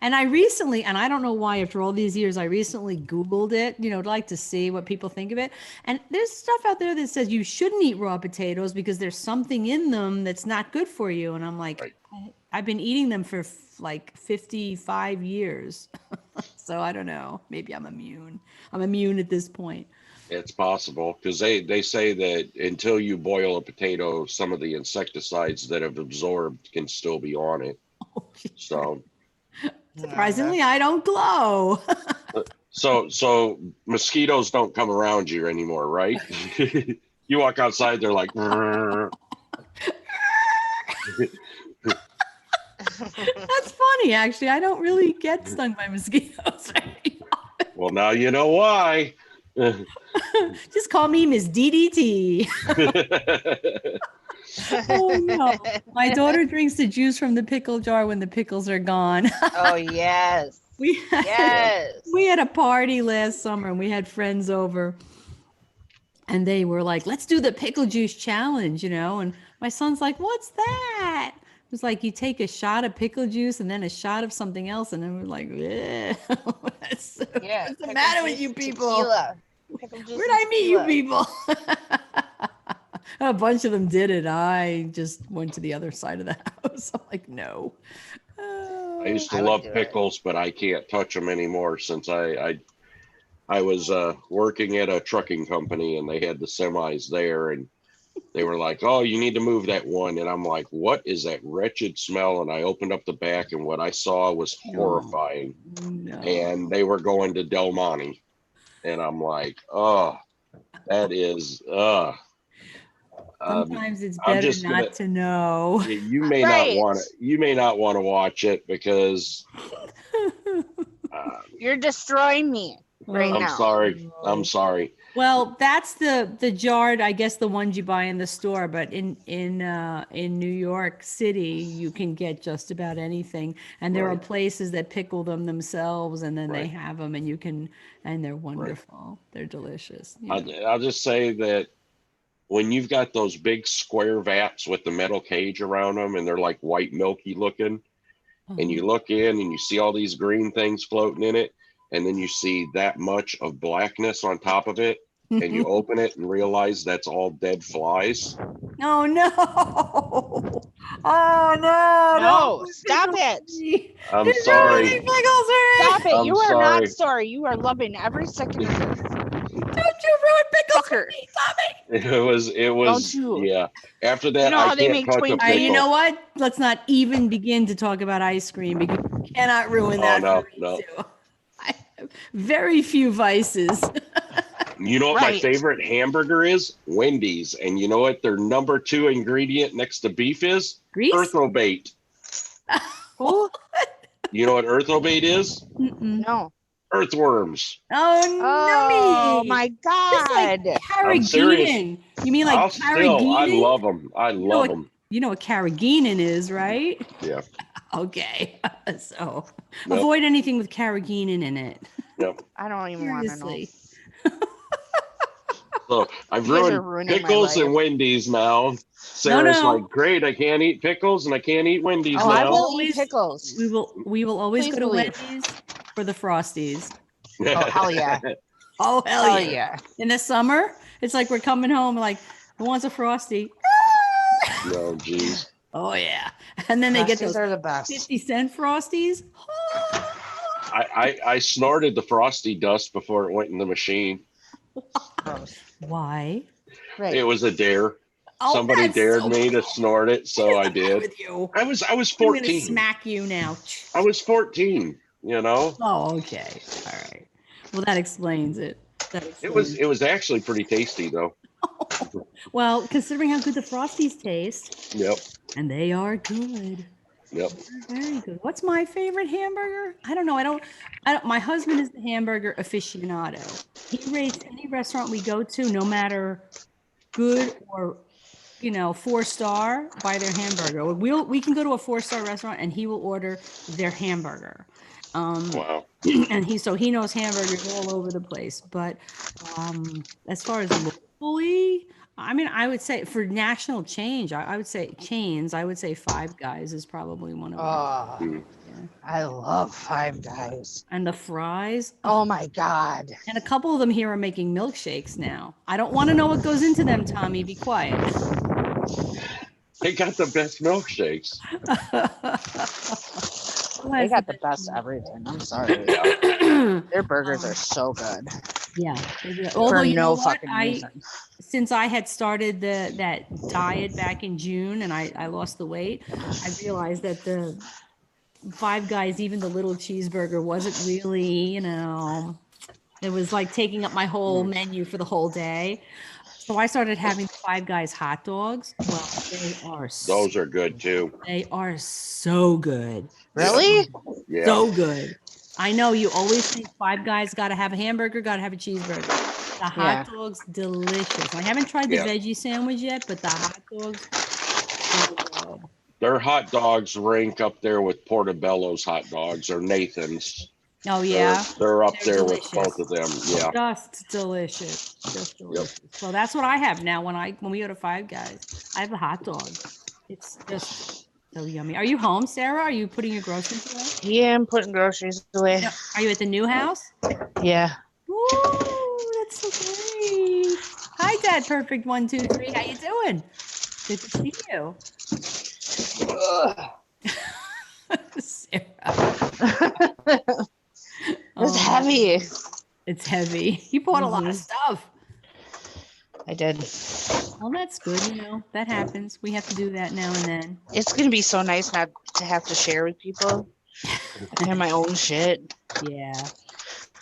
and I recently, and I don't know why, after all these years, I recently Googled it, you know, like to see what people think of it. And there's stuff out there that says you shouldn't eat raw potatoes because there's something in them that's not good for you. And I'm like, I've been eating them for like 55 years. So I don't know. Maybe I'm immune. I'm immune at this point. It's possible because they say that until you boil a potato, some of the insecticides that have absorbed can still be on it. So. Surprisingly, I don't glow. So mosquitoes don't come around you anymore, right? You walk outside, they're like. That's funny, actually. I don't really get stung by mosquitoes. Well, now you know why. Just call me Miss DDT. Oh no. My daughter drinks the juice from the pickle jar when the pickles are gone. Oh yes. We had a party last summer and we had friends over and they were like, let's do the pickle juice challenge, you know? And my son's like, what's that? It was like you take a shot of pickle juice and then a shot of something else. And then we're like, what's the matter with you people? Where'd I meet you people? A bunch of them did it. I just went to the other side of the house. I'm like, no. I used to love pickles, but I can't touch them anymore since I was working at a trucking company and they had the semis there and they were like, oh, you need to move that one. And I'm like, what is that wretched smell? And I opened up the back and what I saw was horrifying. No. And they were going to Del Monte. And I'm like, oh, that is, sometimes it's better not to know. You may not want to. You may not want to watch it because you're destroying me right now. I'm sorry. Well, that's the jarred. I guess the ones you buy in the store, but in New York City, you can get just about anything. And there are places that pickle them themselves, and then they have them, and you can, and they're wonderful. They're delicious. I'll just say that. When you've got those big square vats with the metal cage around them and they're like white milky looking and you look in and you see all these green things floating in it and then you see that much of blackness on top of it and you open it and realize that's all dead flies. Oh no. Oh no. No, stop it. I'm sorry. Stop it. You are not sorry. You are loving every second of this. Don't you ruin pickles for me, Tommy. It was, yeah. After that, you know I how they can't make touch a pickle. You know what? Let's not even begin to talk about ice cream because you cannot ruin that. No. Too. I have very few vices. You know what my favorite hamburger is? Wendy's. And you know what their number 2 ingredient next to beef is? Grease? Erythrobait. Who? You know what erythrobait is? No. Earthworms. Oh, no! My God! Like carrageenan. You mean like carrageenan? I love them. I love them. You know what carrageenan is, right? Yeah. Okay. So avoid anything with carrageenan in it. Yep. I don't even want to know. So I've ruined pickles and Wendy's now. Sarah's like, great, I can't eat pickles and I can't eat Wendy's now. I will eat pickles. We will always go to Wendy's for the Frosties. Oh, hell yeah. Oh, hell yeah. In the summer, it's like we're coming home like, who wants a Frosty? No, geez. Oh, yeah. And then they get those are the best. 50-cent Frosties. I snorted the Frosty dust before it went in the machine. Gross. Why? Right. It was a dare. Oh, Somebody that's dared so me to snort it, so I What's the matter did. with you? I was I'm gonna 14. smack you now. I was 14, you know. Oh, okay. All right. Well, that explains it. That It was explains. actually pretty tasty though. Well, considering how good the Frosties taste, Yep. and they are good. Yep. They're very good. What's my favorite hamburger? I don't know. I don't. My husband is the hamburger aficionado. He rates any restaurant we go to, no matter good or 4-star, by their hamburger. We can go to a 4-star restaurant and he will order their hamburger. Wow. And he knows hamburgers all over the place. But as far as locally, I mean, I would say for national change, I would say chains. I would say Five Guys is probably one of them. Oh, Mm. Yeah. I love Five Guys. And the fries. Oh my God. And a couple of them here are making milkshakes now. I don't want to know what goes into them, Tommy. Be quiet. They got the best milkshakes. They got the best everything. I'm sorry. Yeah. Their burgers are so good. Yeah. For Although, you know no what? fucking reason. Since I had started that diet back in June and I lost the weight, I realized that the Five Guys, even the little cheeseburger, wasn't really, it was like taking up my whole menu for the whole day. So I started having the Five Guys hot dogs. Well, Those are good too. they are so good. Really? Yeah. So good. I know you always think Five Guys got to have a hamburger, got to have a cheeseburger. The Yeah. hot dogs, delicious. I haven't tried the Yeah. veggie sandwich yet, but the hot dogs, so good. Their hot dogs rank up there with Portobello's hot dogs or Nathan's. Oh yeah, They're up They're there delicious. with both of them. Yeah. just delicious, just delicious. So that's what I have now when we go to Five Guys. I have a hot dog. It's just so yummy. Are you home, Sarah? Are you putting your groceries away? Yeah, I'm putting groceries away. No. Are you at the new house? Yeah. Ooh, that's so great. Hi, Dad. Perfect 1, 2, 3. How you doing? Good to see you, Sarah. It's heavy. It's heavy. You bought a lot of stuff. I did. Well, that's good. That happens. We have to do that now and then. It's gonna be so nice not to have to share with people. I have my own shit. Yeah.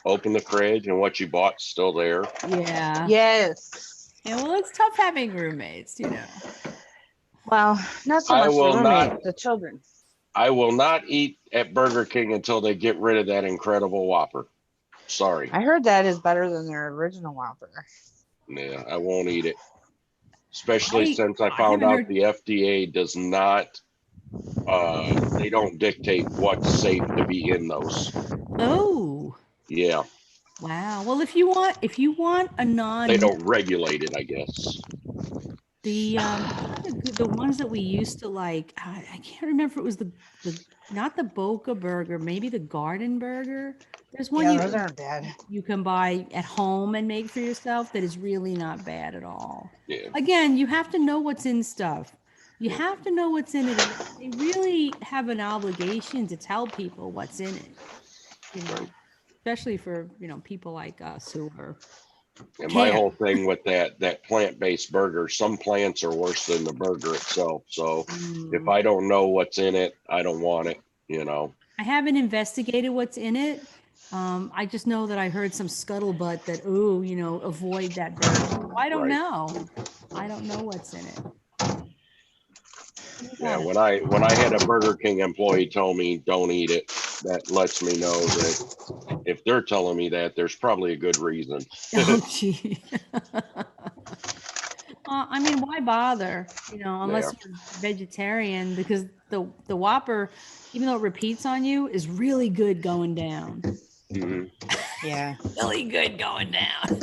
Open the fridge and what you bought's still there. Yeah. Yes. Yeah. Well, it's tough having roommates. Well, not so I much the will roommate, not- the children. I will not eat at Burger King until they get rid of that incredible Whopper. Sorry. I heard that is better than their original Whopper. Yeah, I won't eat it. Especially since I I found haven't out heard- the FDA does not, they don't dictate what's safe to be in those. Oh. Yeah, Wow. Well, if you want a non, they don't regulate it, I guess. the ones that we used to like, I can't remember if it was the not the Boca Burger, maybe the Garden Burger. There's one Yeah, those aren't bad. you can buy at home and make for yourself that is really not bad at all. Yeah. Again, you have to know what's in stuff. You have to know what's in it. They really have an obligation to tell people what's in it. Especially for people like us who are. And my Can't. whole thing with that plant-based burger, some plants are worse than the burger itself. So if I don't know what's in it, I don't want it, I haven't investigated what's in it. I just know that I heard some scuttlebutt that, avoid that burger. I don't Right. know. I don't know what's in it. Yeah, when I had a Burger King employee tell me don't eat it, that lets me know that if they're telling me that, there's probably a good reason. Oh, gee. I mean, why bother? Unless you're vegetarian, because the Whopper, even though it repeats on you, is really good going down. Mhm. Yeah. Really good going down.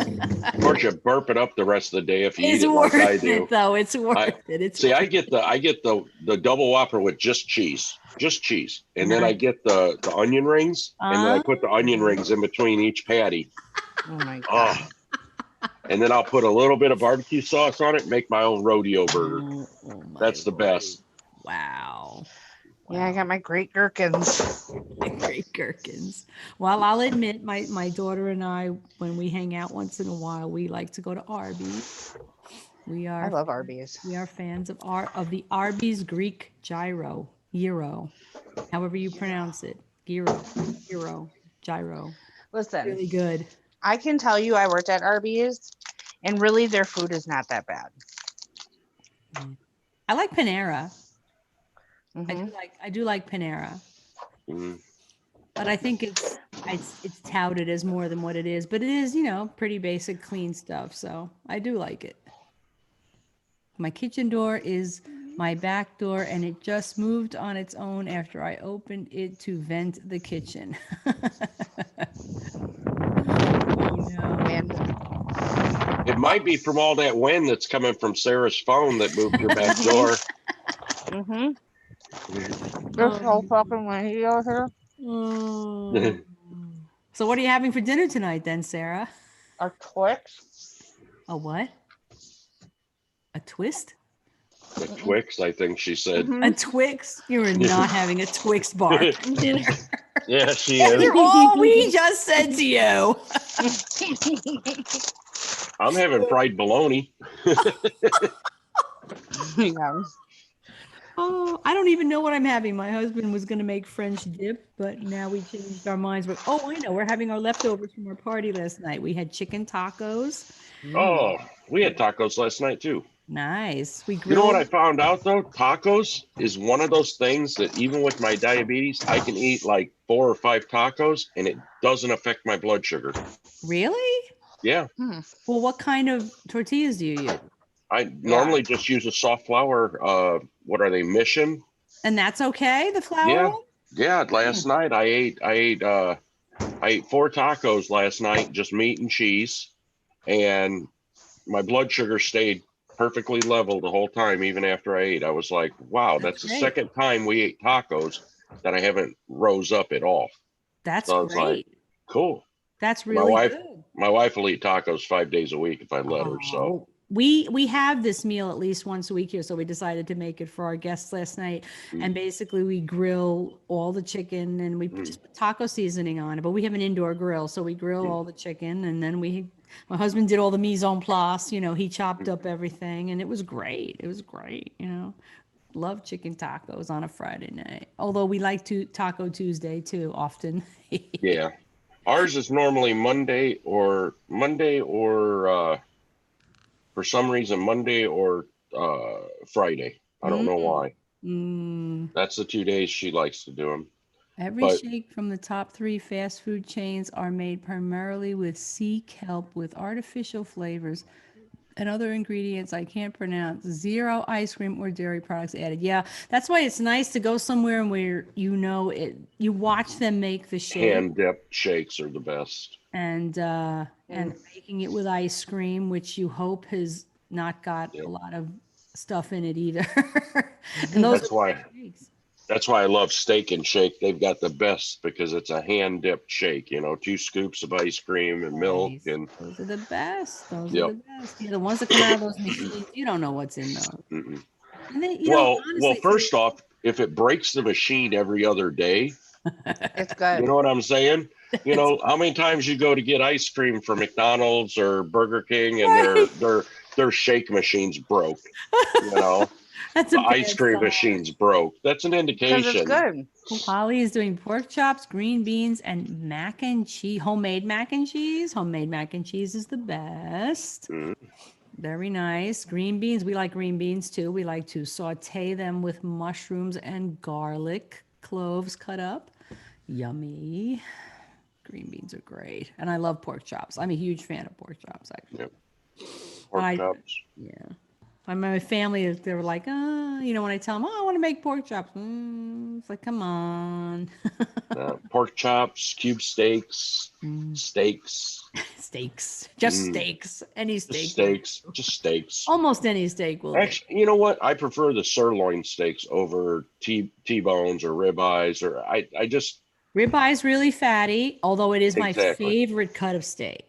Of course, you burp it up the rest of the day if you It's eat it worth like I do. it, though. It's worth it. It's See, I get the double Whopper with just cheese, and then I get the onion rings, and then I put the onion rings in between each patty. Oh my god. Oh. And then I'll put a little bit of barbecue sauce on it, and make my own rodeo burger. Oh, my That's the Lord. best. Wow. Yeah, I got my great gherkins. Great gherkins. Well, I'll admit, my daughter and I, when we hang out once in a while, we like to go to Arby's. I love Arby's. We are fans of the Arby's Greek gyro, however you pronounce it, gyro, gyro. Listen, Really good. I can tell you I worked at Arby's, and really their food is not that bad. I like Panera. Mhm. I do like Panera, Mm. but I think it's touted as more than what it is. But it is, pretty basic, clean stuff. So I do like it. My kitchen door is my back door, and it just moved on its own after I opened it to vent the kitchen. Oh no. Man, It might be from all that wind that's coming from Sarah's phone that moved your back door. mhm. It's so fucking windy out here. Oh. So what are you having for dinner tonight then, Sarah? A Twix. A what? A twist? The Twix, I think she said. A Twix? You are not having a Twix bar for dinner. Yeah, she is. After all we just said to you. I'm having fried bologna. Yeah. Oh, I don't even know what I'm having. My husband was going to make French dip, but now we changed our minds. I know. We're having our leftovers from our party last night. We had chicken tacos. Oh, we had tacos last night too. Nice. We You grilled. know what I found out though? Tacos is one of those things that even with my diabetes, I can eat like 4 or 5 tacos and it doesn't affect my blood sugar. Really? Yeah. Well, what kind of tortillas do you use? I normally just use a soft flour. What are they? Mission? And that's okay, the flour Yeah. one? Yeah. Last night I ate 4 tacos last night, just meat and cheese, and my blood sugar stayed perfectly level the whole time, even after I ate. I was like, wow, that's the great. second time we ate tacos that I haven't rose up at all. That's So I was like, great. cool. That's really good. My wife will eat tacos 5 days a week if I let her. So Oh, we have this meal at least once a week here, so we decided to make it for our guests last night. And basically, we grill all the chicken, and we just put taco seasoning on it. But we have an indoor grill, so we grill all the chicken, and then my husband did all the mise en place. He chopped up everything, and it was great. It was great. Love chicken tacos on a Friday night. Although we like to Taco Tuesday too often. yeah, ours is normally Monday or for some reason Monday or Friday. I don't know why. That's the 2 days she likes to do them. Every shake from the top 3 fast food chains are made primarily with sea kelp with artificial flavors and other ingredients I can't pronounce. 0 ice cream or dairy products added. Yeah, that's why it's nice to go somewhere where you watch them make the shake. Hand dipped shakes are the best. And making it with ice cream, which you hope has not got a lot of stuff in it either. And those That's why I love Steak and Shake. They've got the best because it's a hand dipped shake. 2 scoops of ice cream and milk, and those are the best. Those are the best. The ones that come out of those machines, you don't know what's in those. Mm-mm. And then, well, honestly, first off, if it breaks the machine every other day, It's good. you know what I'm saying? How many times you go to get ice cream from McDonald's or Burger King and their shake machines broke. That's the ice cream machine's broke. That's an indication. Because it's good. Holly is doing pork chops, green beans, and mac and cheese. Homemade mac and cheese. Homemade mac and cheese is the best. Very nice. Green beans. We like green beans too. We like to saute them with mushrooms and garlic, cloves cut up. Yummy. Green beans are great. And I love pork chops. I'm a huge fan of pork chops, actually. Yep. Pork chops. Yeah. My family, they were like, when I tell them, I want to make pork chops. It's like, come on. Pork chops, cube steaks, steaks. Steaks. Just steaks. Any steak. Just steaks. Almost any steak will Actually, you know what? I prefer the sirloin steaks over T-bones or ribeyes, or I just... Ribeye really fatty, although it is my favorite cut of steak.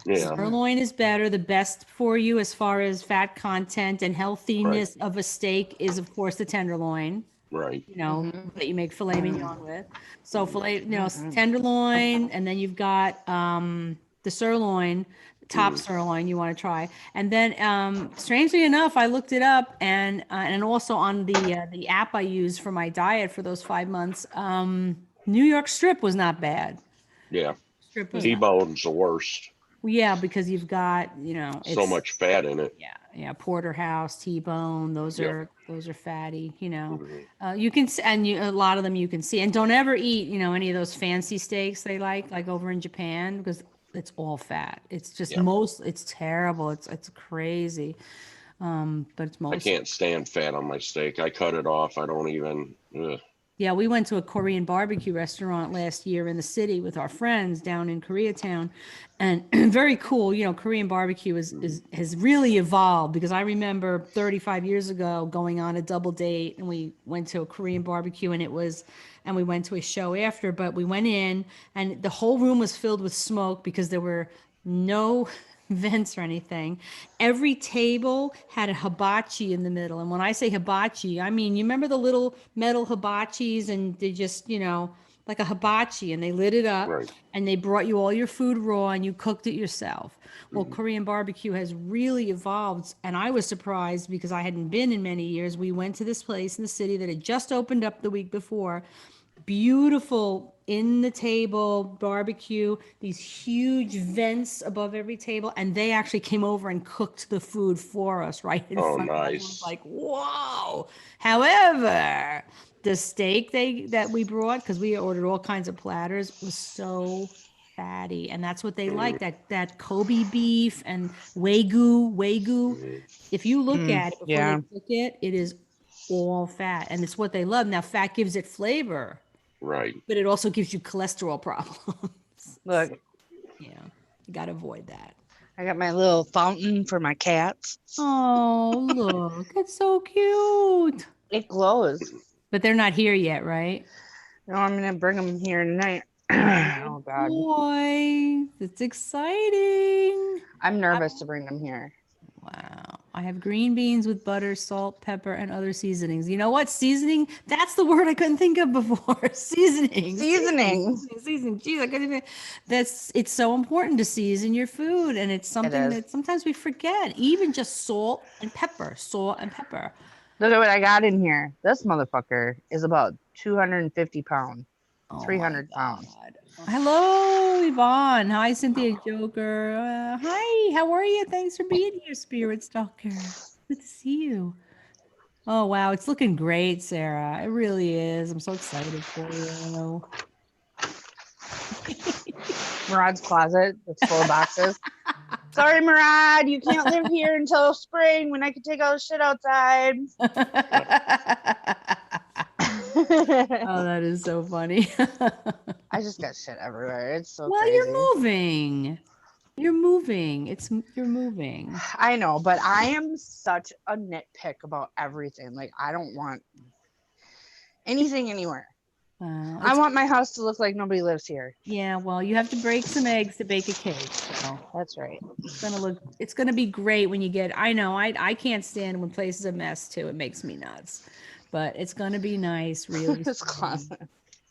Yeah. Sirloin is better. The best for you as far as fat content and healthiness of a steak is, of course, the tenderloin. Right. you know, that you make filet mignon with. So filet, Mhm. tenderloin, and then you've got the sirloin, top sirloin you want to try. And then strangely enough, I looked it up, and also on the app I use for my diet for those 5 months, New York strip was not bad. Yeah. Strip was not. T-bone's the worst. Well, yeah, because you've got, So much fat in it. yeah, porterhouse, T-bone, Yep. those are fatty, Mhm. You can a lot of them you can see, and don't ever eat, any of those fancy steaks they like over in Japan, because it's all fat. It's just Yep. it's terrible. It's crazy. But it's I most. can't stand fat on my steak. I cut it off. I don't even. Ugh. Yeah, we went to a Korean barbecue restaurant last year in the city with our friends down in Koreatown, and very cool. Korean barbecue has really evolved, because I remember 35 years ago going on a double date, and we went to a Korean barbecue, and we went to a show after, but we went in and the whole room was filled with smoke because there were no vents or anything. Every table had a hibachi in the middle. And when I say hibachi, I mean, you remember the little metal hibachis, and they just, like a hibachi, and they lit it up Right. and they brought you all your food raw and you cooked it yourself. Well, Mhm. Korean barbecue has really evolved. And I was surprised because I hadn't been in many years. We went to this place in the city that had just opened up the week before. Beautiful in the table barbecue, these huge vents above every table, and they actually came over and cooked the food for us right in Oh, front of us. I was nice. like, whoa. However, the steak that we brought, because we ordered all kinds of platters, was so fatty, and that's what they like, that Kobe beef and wagyu. Mhm. If you look at it before they Yeah. cook it, it is all fat, and it's what they love. Now, fat gives it flavor, Right. but it also gives you cholesterol problems. Look, Yeah, you got to avoid that. I got my little fountain for my cats. Oh, look, it's so cute. It glows. But they're not here yet, right? No, I'm gonna bring them here tonight. Oh God, Boy, that's exciting. I'm nervous to bring them here. Wow. I have green beans with butter, salt, pepper, and other seasonings. You know what? Seasoning, that's the word I couldn't think of before. Seasoning. Seasonings. Seasoning. Geez, I couldn't even. It's so important to season your food. And it's something is. that sometimes we forget. Even just salt and pepper. Salt and pepper. Look at what I got in here. This motherfucker is about 250 pounds, Oh 300 my pounds. God. Hello, Yvonne. Hi, Cynthia Joker. Hi, how are you? Thanks for being here, Spirit Stalker. Good to see you. Oh, wow. It's looking great, Sarah. It really is. I'm so excited for you. Murad's closet that's full of boxes. Sorry, Murad, you can't live here until spring when I can take all the shit outside. Oh, that is so funny. I just got shit everywhere. It's so Well, crazy. you're moving. You're moving. You're moving. I know, but I am such a nitpick about everything. Like, I don't want anything anywhere. Wow. I want my house to look like nobody lives here. Yeah, well, you have to break some eggs to bake a cake. So That's right. it's gonna be great when you get, I know, I can't stand when places are a mess too. It makes me nuts. But it's gonna be nice, really. This soon. closet.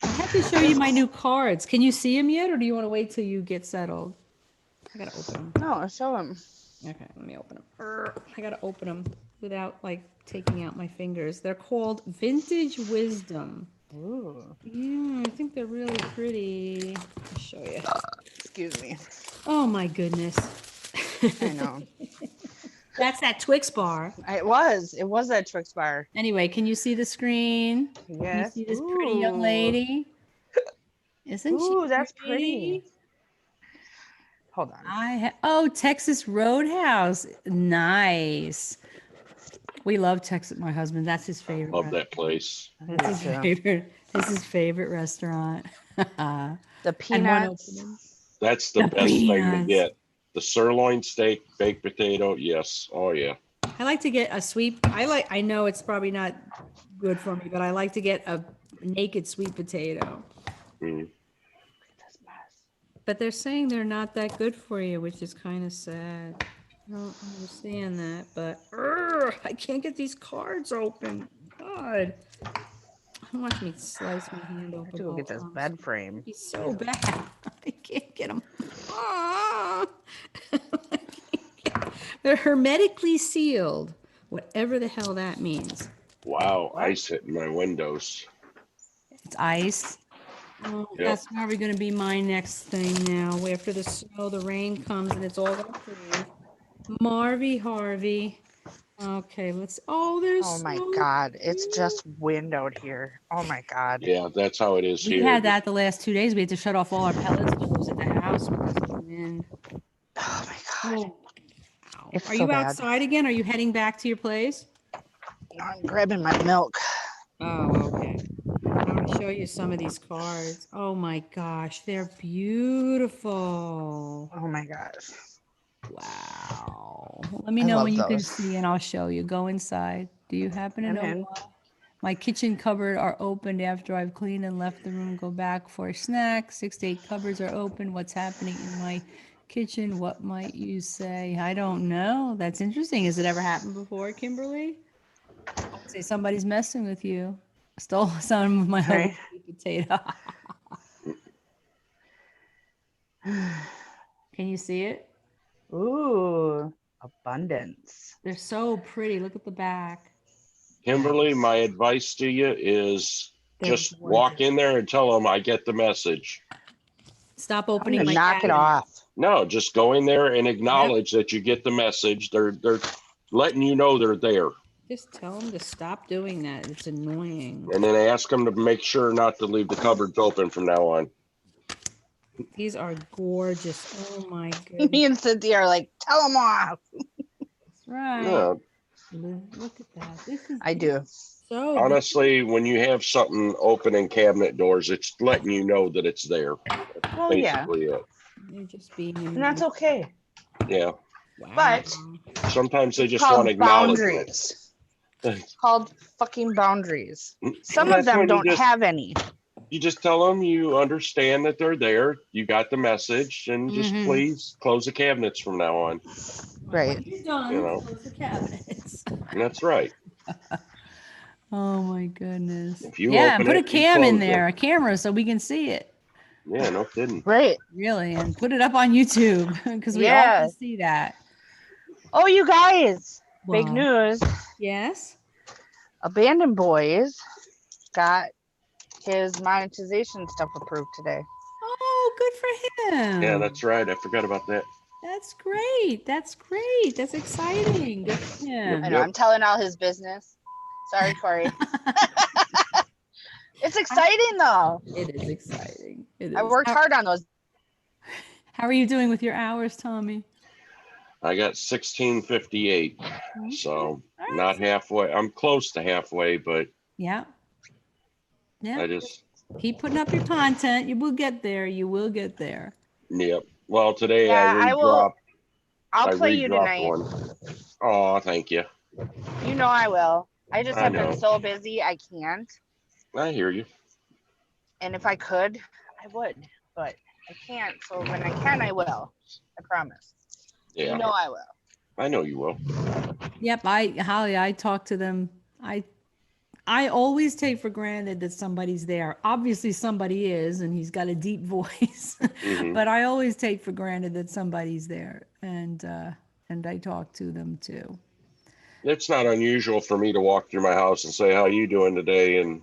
I have to show you my new cards. Can you see them yet, or do you want to wait till you get settled? I gotta open them. No, show him. Okay, let me open them. I gotta open them without like taking out my fingers. They're called Vintage Wisdom. Ooh. Yeah, I think they're really pretty. I'll show you. Excuse me. Oh my goodness. I know. That's that Twix bar. It was that Twix bar. Anyway, can you see the screen? Can you Yes. see this pretty young lady? Isn't she Ooh, that's pretty. Hold on. Oh, Texas Roadhouse. Nice. We love Texas. My husband, that's his favorite. Love that place. That's his favorite. This is his favorite restaurant. The And one peanuts. opening. That's the The best thing to peanuts. get. The sirloin steak, baked potato. Yes. Oh, yeah. I like to get a sweet. I know it's probably not good for me, but I like to get a naked sweet potato. Mm. This mess. But they're saying they're not that good for you, which is kind of sad. I don't understand that, but I can't get these cards open. God. Watch me slice my hand I off have the to go get this ball. bed frame. He's so bad. I can't get him. They're hermetically sealed, whatever the hell that means. Wow, What? ice hitting my windows. It's ice. Oh, Yep. that's probably going to be my next thing now. After the snow, the rain comes and it's all going to freeze. Marvy Harvey. Okay, let's. Oh, there's Oh my so God. It's cute. just windowed here. Oh my God. Yeah, that's how it is We here. had that the last 2 days. We had to shut off all our pellet stoves at the house because of the wind. Oh my God. Oh, wow. It's Are so you bad. outside again? Are you heading back to your place? I'm grabbing my milk. Oh, okay. I want to show you some of these cards. Oh my gosh, they're beautiful. Oh my gosh. Wow. Let me I know love when you can those. see and I'll show you. Go inside. Do you happen to I'm know in. why? My kitchen cupboard are opened after I've cleaned and left the room. Go back for a snack. 6 to 8 cupboards are open. What's happening in my kitchen? What might you say? I don't know. That's interesting. Has it ever happened before, Kimberly? I would say somebody's messing with you. Stole some of my Right. Hawaii potato. Can you see it? Ooh, abundance. They're so pretty. Look at the back. Kimberly, my advice to you is They're just walk gorgeous. in there and tell them I get the message. Stop I'm opening gonna my knock it cabinet. off. No, just go in there and acknowledge that you get the message. They're letting you know they're there. Just tell them to stop doing that. It's annoying. And then ask them to make sure not to leave the cupboards open from now on. These are gorgeous. Oh my Me goodness. and Cynthia are like, tell them off. That's right. Yeah. Look at that. This is I do. so Honestly, when you have something opening cabinet doors, it's letting you know that it's there. Well, yeah, Basically it. they're just being and that's okay. Yeah. wow. But Sometimes they it's just want called acknowledgement. boundaries. It's called fucking boundaries. Some Well, of that's them when you don't just- have any. You just tell them you understand that they're there. You got the message, and just Mhm. please close the cabinets from now on. Right. When you're done, You know. close the cabinets. And that's right. Oh my goodness. If you Yeah, open put a it, you cam in close it. there, a camera, so we can see it. Yeah, no kidding. Right. Really, and put it up on YouTube because we all Yeah. can see that. Oh, you guys, big Wow. news. Yes. Abandoned Boys got his monetization stuff approved today. Oh, good for him. Yeah, that's right. I forgot about that. That's great. That's great. That's exciting. Good for him. I know, I'm telling all his business. Sorry, Corey. It's exciting though. It is exciting. It is. I worked hard on those. How are you doing with your hours, Tommy? I got 1658. So All right. not halfway. I'm close to halfway, but Yeah. Yeah. I just, Keep putting up your content. You will get there. You will get there. yep. Well, today Yeah, I I will. I I'll play you redropped tonight. one. Oh, thank you. You know I will. I just I have know. been so busy I can't. I hear you. And if I could, I would. But I can't. So when I can, I will. I promise. Yeah, You know I will. I know you will. Yep. Holly, I talk to them. I always take for granted that somebody's there. Obviously somebody is, and he's got a deep voice, Mhm. but I always take for granted that somebody's there, and I talk to them too. It's not unusual for me to walk through my house and say, "How you doing today?" And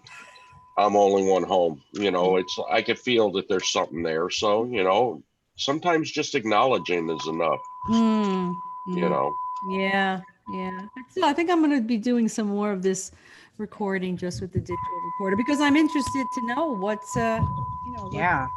I'm only one home. You know, it's I could feel that there's something there. So you know, sometimes just acknowledging is enough. Mm, You know. yeah, yeah. So I think I'm going to be doing some more of this recording just with the digital recorder because I'm interested to know what's Yeah.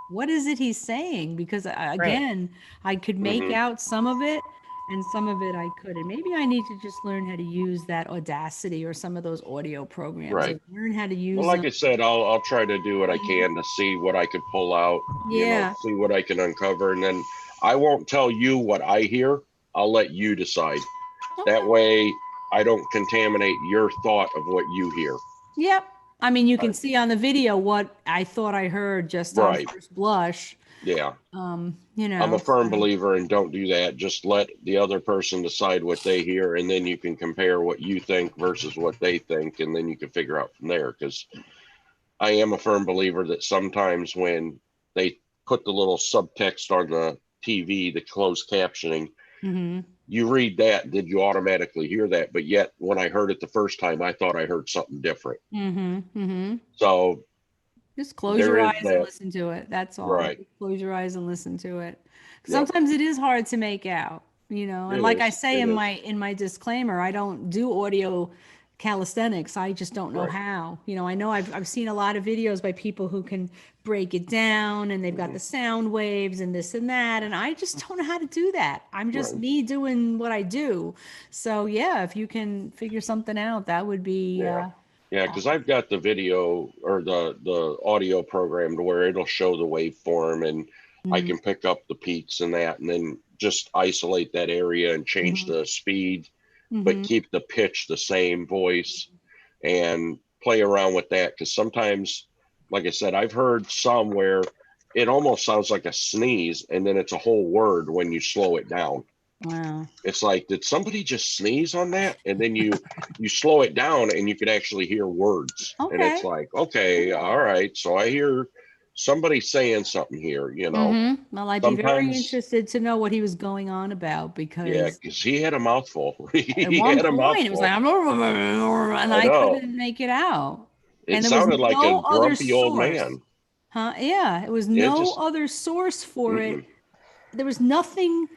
what is it he's saying? Because again, I could make Mhm. out some of it and some of it I couldn't. Maybe I need to just learn how to use that Audacity or some of those audio programs. Right. And learn how to use Well, like them. I said, I'll try to do what I can to see what I could pull out. You know, Yeah. see what I can uncover, and then I won't tell you what I hear. I'll let you decide. That Okay. way, I don't contaminate your thought of what you hear. Yep. I mean, you can Right. see on the video what I thought I heard just on Right. first blush. Yeah. You know. I'm a firm so- believer in don't do that. Just let the other person decide what they hear, and then you can compare what you think versus what they think, and then you can figure out from there. Because I am a firm believer that sometimes when they put the little subtext on the TV, the closed captioning, you read that, did you automatically hear that? But yet, when I heard it the first time, I thought I heard something different. So just close there your is eyes and that. listen to it. That's all. Right. Just close your eyes and listen to it. Yep. Sometimes it is hard to make out, you know. And It like I is. say It is. in my disclaimer, I don't do audio calisthenics. I just don't know Right. how. You know, I know I've seen a lot of videos by people who can break it down and they've got the sound waves and this and that, and I just don't know how to do that. I'm just Right. me doing what I do. So yeah, if you can figure something out, that would be Yeah. Yeah, because I've got the video or the audio program to where it'll show the waveform, and I can pick up the peaks and that, and then just isolate that area and change the speed, but keep the pitch the same voice and play around with that. Because sometimes, like I said, I've heard some where it almost sounds like a sneeze, and then it's a whole word when you slow it down. wow. It's like, did somebody just sneeze on that? And then you slow it down and you could actually hear words. And it's Okay. like, okay, all right. So I hear somebody saying something here, you know. Well, I'd be very Sometimes, interested to know what he was going on about yeah, because because he had a mouthful. at He one had a point it was like, mouthful. and I I know. couldn't make it out. It And there was sounded like a no other grumpy old source. man. Huh? Yeah, it was It no just, other source for it. mm-mm, There was nothing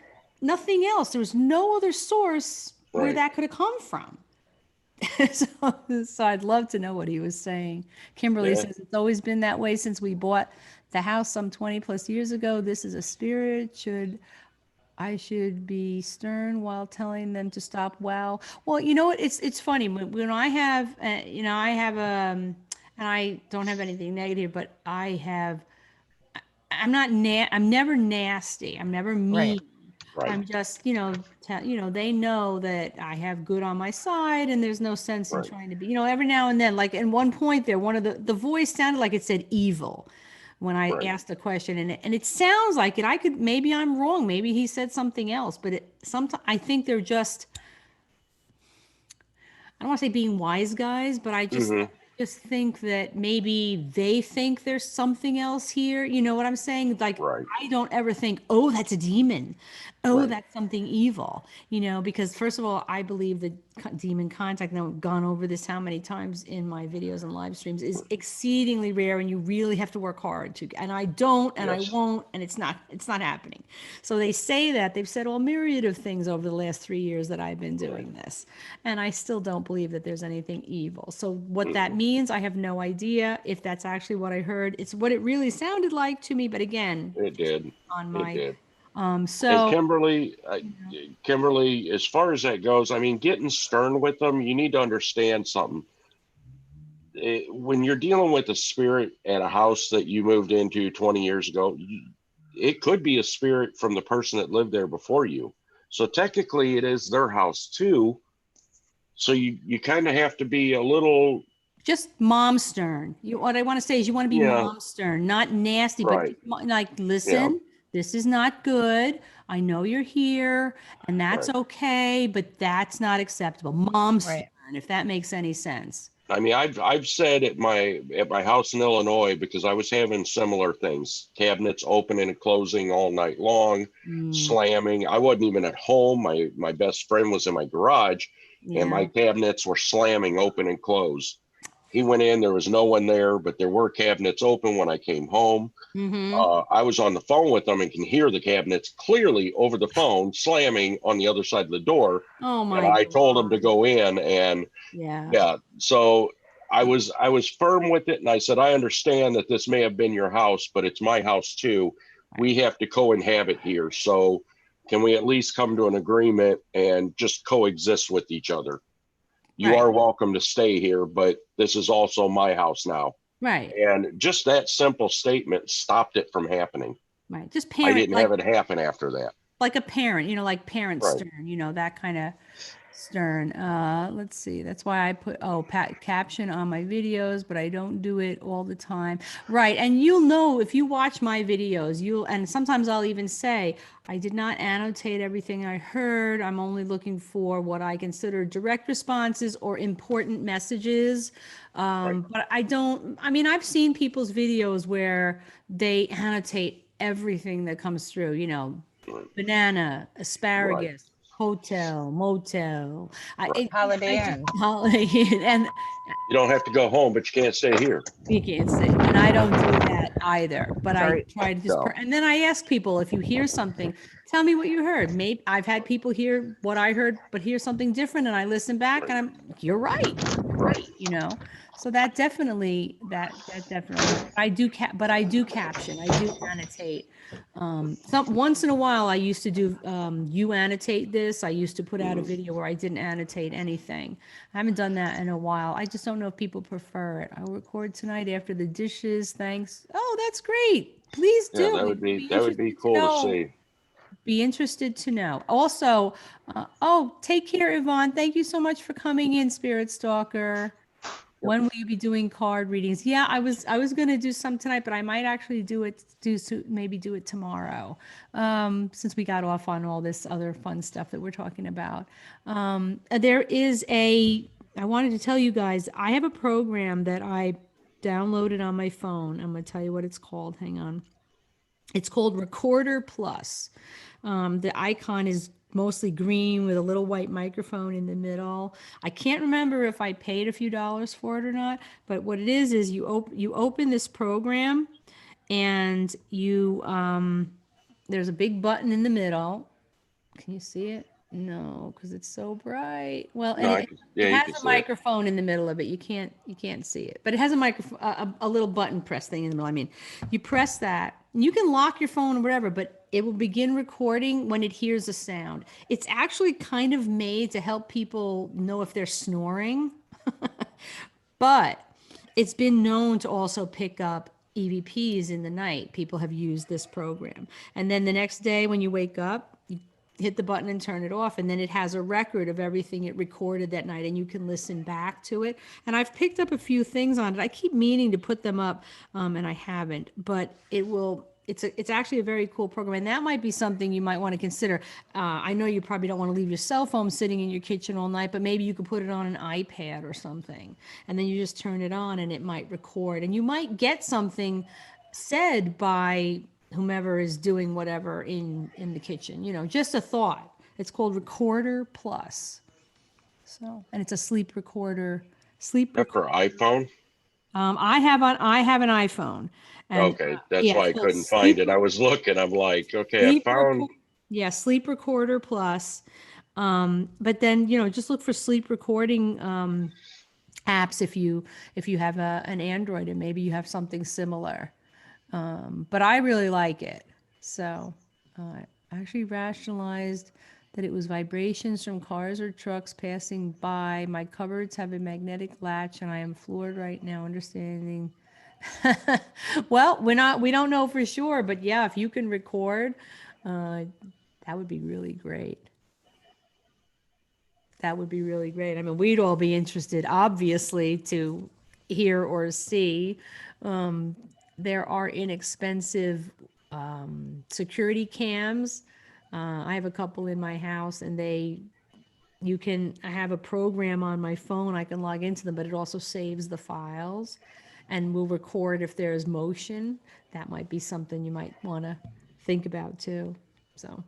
else. There was no other source where right. that could have come from. So I'd love to know what he was saying. Kimberly Yeah. says it's always been that way since we bought the house some 20 plus years ago. This is a spirit. I should be stern while telling them to stop. Wow. Well, you know what? It's funny when I have, I have and I don't have anything negative, but I'm never nasty. I'm never Right. mean. Right. I'm just, they know that I have good on my side and there's no sense in Right. trying to be, every now and then, like in one point there, one of the voice sounded like it said evil when I Right. asked a question and it sounds like it. Maybe I'm wrong. Maybe he said something else, but sometimes I think they're just, I don't want to say being wise guys, but I Mm-hmm. just think that maybe they think there's something else here. You know what I'm saying? Like Right. I don't ever think, oh, that's a demon. Oh, Right. that's something evil. Because first of all, I believe that demon contact, and I've gone over this how many times in my videos and live streams, is exceedingly rare and you really have to work hard to, and I don't, and I Yes. won't, and it's not happening. So they say that they've said all myriad of things over the last 3 years that I've been doing this. And I still don't believe that there's anything evil. So what that Mm-mm. means, I have no idea if that's actually what I heard. It's what it really sounded like to me, but again, It did. on It my did. And so Kimberly, as far as that goes, I mean, getting stern with them, you need to understand something. When you're dealing with a spirit at a house that you moved into 20 years ago, it could be a spirit from the person that lived there before you. So technically, it is their house too. So you kind of have to be a little, just mom stern. What I want to say is you want to be yeah, mom stern, not nasty, but right, like, yeah, listen, this is not good. I know you're here and that's right. okay, but that's not acceptable. Mom stern, Right. if that makes any sense. I mean, I've said at my house in Illinois, because I was having similar things, cabinets opening and closing all night long, Mm, slamming. I wasn't even at home. My best friend was in my garage, and my yeah. cabinets were slamming open and closed. He went in, there was no one there, but there were cabinets open when I came home. Mm-hmm. I was on the phone with them and can hear the cabinets clearly over the phone slamming on the other side of the door. Oh And my I told them to God. go in, and Yeah. yeah, so I was firm with it, and I said, I understand that this may have been your house, but it's my house too. We have to co-inhabit here. So can we at least come to an agreement and just coexist with each other? You Right. are welcome to stay here, but this is also my house now. Right. And just that simple statement stopped it from happening. Right. Just I parent, didn't have it happen after that. like a parent, like parent Right. stern, that kind of. Stern. Let's see. That's why I put caption on my videos, but I don't do it all the time. Right. And you'll know if you watch my videos, and sometimes I'll even say, I did not annotate everything I heard. I'm only looking for what I consider direct responses or important messages. But I mean, I've seen people's videos where they annotate everything that comes through, banana, Right. asparagus, hotel, motel, Right. Holiday Inn. holiday, and You don't have to go home, but you can't stay here. you can't say, and I don't do that either. But I Right. try to just, No. and then I ask people, if you hear something, tell me what you heard. Maybe I've had people hear what I heard, but hear something different, and I listen back, and you're right, So that definitely, but I do caption, I do annotate. Once in a while, I used to do, you annotate this. I used to put out a video where I didn't annotate anything. I haven't done that in a while. I just don't know if people prefer it. I'll record tonight after the dishes. Thanks. Oh, that's great. Please do. Yeah, that would be cool to see. Be interested to know. Also, take care, Yvonne. Thank you so much for coming in, Spirit Stalker. When will you be doing card readings? Yeah, I was going to do some tonight, but I might actually maybe do it tomorrow, since we got off on all this other fun stuff that we're talking about. I wanted to tell you guys, I have a program that I downloaded on my phone. I'm going to tell you what it's called. Hang on. It's called Recorder Plus. The icon is mostly green with a little white microphone in the middle. I can't remember if I paid a few dollars for it or not, but what it is you open this program, and there's a big button in the middle. Can you see it? No, because it's so bright. Well, No, it has a microphone in the middle of it. You can't see it, but it has a microphone, a little button press thing in the middle. I mean, you press that, and you can lock your phone or whatever, but it will begin recording when it hears a sound. It's actually kind of made to help people know if they're snoring, but it's been known to also pick up EVPs in the night. People have used this program, and then the next day when you wake up, hit the button and turn it off, and then it has a record of everything it recorded that night, and you can listen back to it. And I've picked up a few things on it. I keep meaning to put them up, and I haven't, but it's actually a very cool program, and that might be something you might want to consider. I know you probably don't want to leave your cell phone sitting in your kitchen all night, but maybe you could put it on an iPad or something, and then you just turn it on and it might record, and you might get something said by whomever is doing whatever in the kitchen, just a thought. It's called Recorder Plus. So, and it's a sleep recorder. For iPhone? I have an iPhone. And, okay, that's why I couldn't find it. I was looking. I'm like, okay, I found. Sleep Recorder Plus. But then just look for sleep recording apps if you have an Android, and maybe you have something similar. But I really like it. So I actually rationalized that it was vibrations from cars or trucks passing by. My cupboards have a magnetic latch, and I am floored right now understanding. Well, we don't know for sure, but yeah, if you can record, that would be really great. That would be really great. I mean, we'd all be interested, obviously, to hear or see. There are inexpensive security cams. I have a couple in my house, and I have a program on my phone. I can log into them, but it also saves the files and will record if there's motion. That might be something you might want to think about too. So,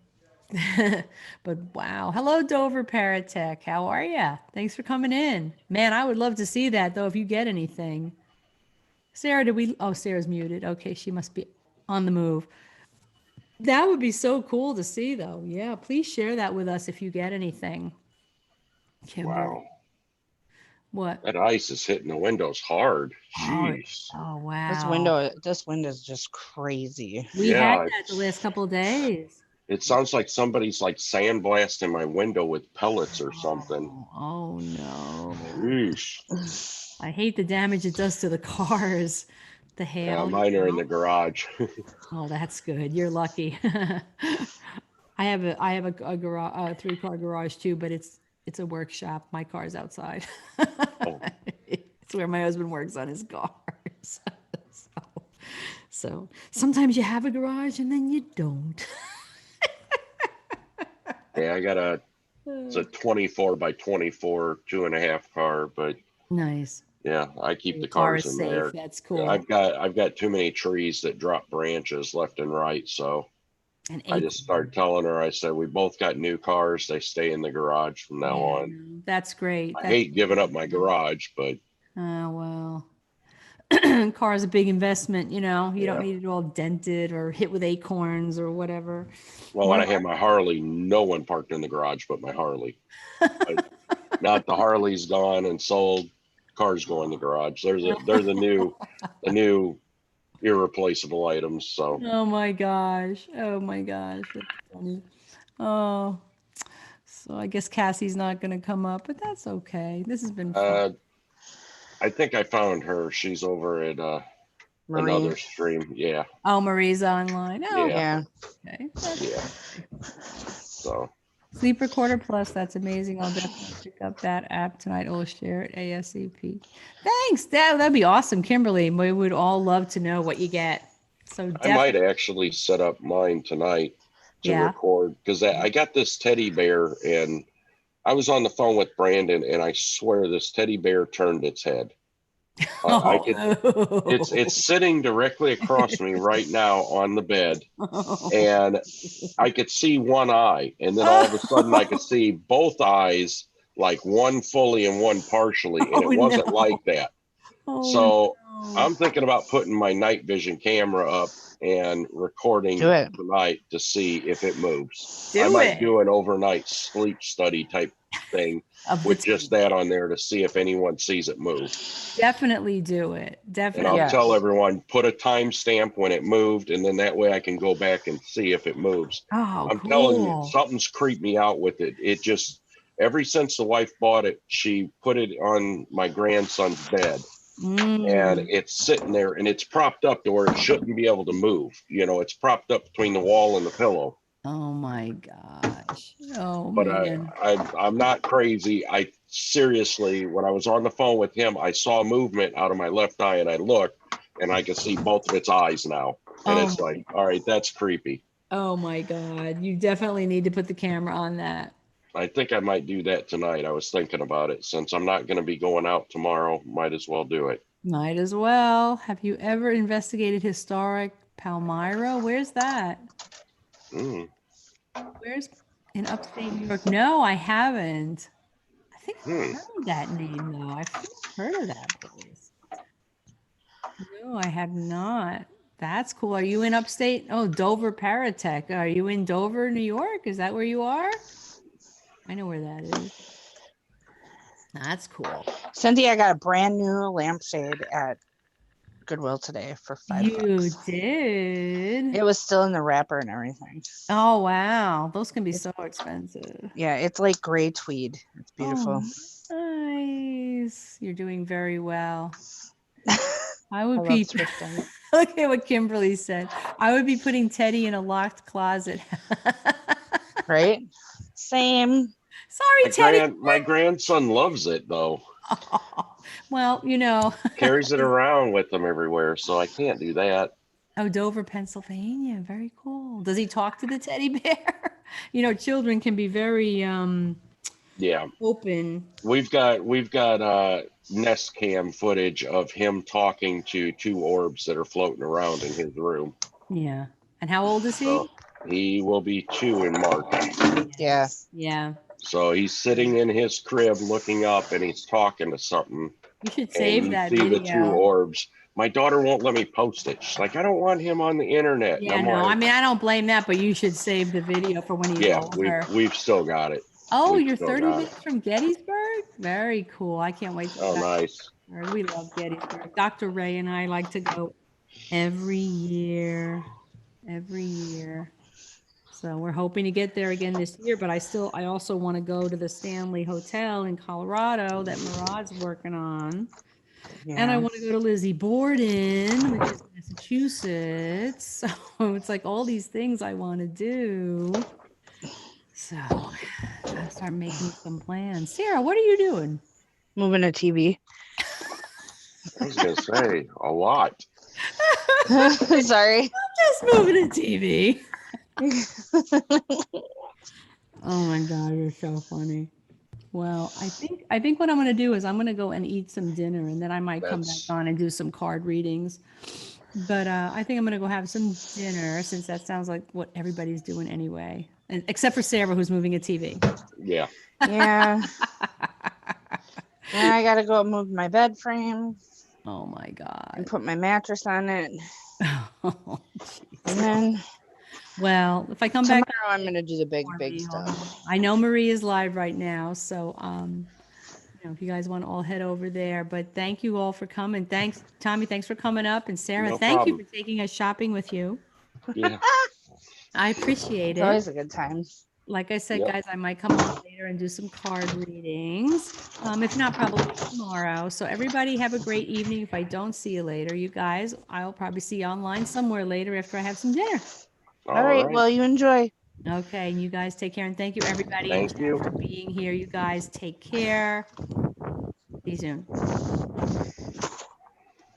but wow. Hello, Dover Paratech. How are you? Thanks for coming in. Man, I would love to see that though, if you get anything. Sarah, Sarah's muted. Okay, she must be on the move. That would be so cool to see, though. Yeah, please share that with us if you get anything. Kimberly. Wow. What? That ice is hitting the windows hard. Jeez. Oh, wow. This window's just crazy. We had that the last couple of days. It sounds like somebody's like sandblasting my window with pellets or something. Oh no. Jeez. I hate the damage it does to the cars. The hail. Mine are in the garage. Oh, that's good. You're lucky. I have a 3-car garage too, but It's a workshop. My car's outside. Oh. It's where my husband works on his cars. So sometimes you have a garage and then you don't. Yeah, I got it's a 24 by 24, 2.5 car, but Nice. yeah, I keep Your the car cars is in safe. there. That's cool. I've got too many trees that drop branches left and right, so And I just started telling her. I said, we both got new cars. They stay in the garage from now on. no, that's great. I hate giving up my garage, but Oh, well. Car is a big investment, you know. You don't Yeah. need it all dented or hit with acorns or whatever. well, when I had my Harley, no one parked in the garage but my Harley. But now that the Harley's gone and sold, cars go in the garage. They're the new irreplaceable items. So Oh my gosh. Oh my gosh. That's funny. Oh, so I guess Cassie's not going to come up, but that's okay. This has been fun. I think I found her. She's over at Marie. another stream. Yeah, Oh, Marie's online. Oh, yeah, Yeah. okay. yeah. So Sleep Recorder Plus. That's amazing. I'll definitely pick up that app tonight. I'll share it ASAP. Thanks. That'd be awesome, Kimberly. We would all love to know what you get. So I might definitely. actually set up mine tonight to Yeah. record because I got this teddy bear and I was on the phone with Brandon and I swear this teddy bear turned its head. I could. It's sitting directly across me right now on the bed, and I could see one eye, and then all of a sudden I could see both eyes, like one fully and one partially, and Oh, it wasn't no. like that. Oh, So no. I'm thinking about putting my night vision camera up and recording Do it. tonight to see if it moves. Do I might it. do an overnight sleep study type thing Of the with just that on there to see if anyone sees it move. Definitely do it. And Definitely. I'll Yeah. tell everyone, put a timestamp when it moved, and then that way I can go back and see if it moves. Oh, I'm telling you, cool. something's creeped me out with it. It just, ever since the wife bought it, she put it on my grandson's bed, and it's sitting there, and it's propped up to where it shouldn't be able to move. You know, it's propped up between the wall and the pillow. Oh my gosh. Oh But man. I'm not crazy. I seriously, when I was on the phone with him, I saw movement out of my left eye, and I looked, and I could see both of its eyes now. And Oh it's like, all right, that's creepy. Oh my God. You definitely need to put the camera on that. I think I might do that tonight. I was thinking about it. Since I'm not going to be going out tomorrow, might as well do it. Might as well. Have you ever investigated historic Palmyra? Where's that? Mm. Where's in upstate New York? No, I haven't. I think I've heard that name though. I've heard of that place. No, I have not. That's cool. Are you in upstate? Oh, Dover Paratech. Are you in Dover, New York? Is that where you are? I know where that is. That's cool. Cynthia, I got a brand new lampshade at Goodwill today for $5. You did? It was still in the wrapper and everything. Oh, wow. Those can be so expensive. Yeah, it's like gray tweed. It's beautiful. Oh, nice. You're doing very well. I I would love be. thrifting. Look at what Kimberly said. I would be putting Teddy in a locked closet. Right? Same. Sorry, Teddy. My grandson loves it though. Well, you know. Carries it around with him everywhere, so I can't do that. Oh, Dover, Pennsylvania. Very cool. Does he talk to the teddy bear? You know, children can be very Yeah. open. We've got Nest Cam footage of him talking to two orbs that are floating around in his room. Yeah. And how old is he? So he will be 2 in March. Yeah. Yeah. So he's sitting in his crib looking up and he's talking to something. You should save and that see video. the 2 orbs. My daughter won't let me post it. She's like, I don't want him on the internet. Yeah, and no, I'm like, I mean, I don't blame that, but you should save the video for when he's yeah, older. we've still got it. Oh, We've you're still 30 got minutes from Gettysburg? Very cool. I can't wait to Oh, go back. nice. We love Gettysburg. Dr. Ray and I like to go every year. Every year. So we're hoping to get there again this year, but I also want to go to the Stanley Hotel in Colorado that Murad's working on. Yeah. And I want to go to Lizzie Borden, which is Massachusetts. So it's like all these things I want to do. So gotta start making some plans. Sarah, what are you doing? Moving a TV. I was gonna say a lot. Sorry. Just moving a TV. Oh my God, you're so funny. Well, I think what I'm gonna do is I'm gonna go and eat some dinner, and then I might come back That's on and do some card readings. But I think I'm gonna go have some dinner since that sounds like what everybody's doing anyway, and except for Sarah, who's moving a TV. yeah. Yeah. I gotta go move my bed frame Oh my and God. put my mattress on it. Oh, And then well, if I come tomorrow back I'm gonna do the big for me, stuff. I know Marie is live right now, so you know, if you guys want to all head over there. But thank you all for coming. Thanks, Tommy. Thanks for coming up, and Sarah, No thank you problem. for taking us shopping with you. Yeah. I appreciate It's it. always a good time. Like I said, Yep. guys, I might come on later and do some card readings. If not, probably tomorrow. So everybody have a great evening. If I don't see you later, you guys, I'll probably see you online somewhere later after I have some dinner. All right. Well, you enjoy. Okay, and you guys take care, and thank you everybody in Thank chat you. for being here. You guys take care. See you soon.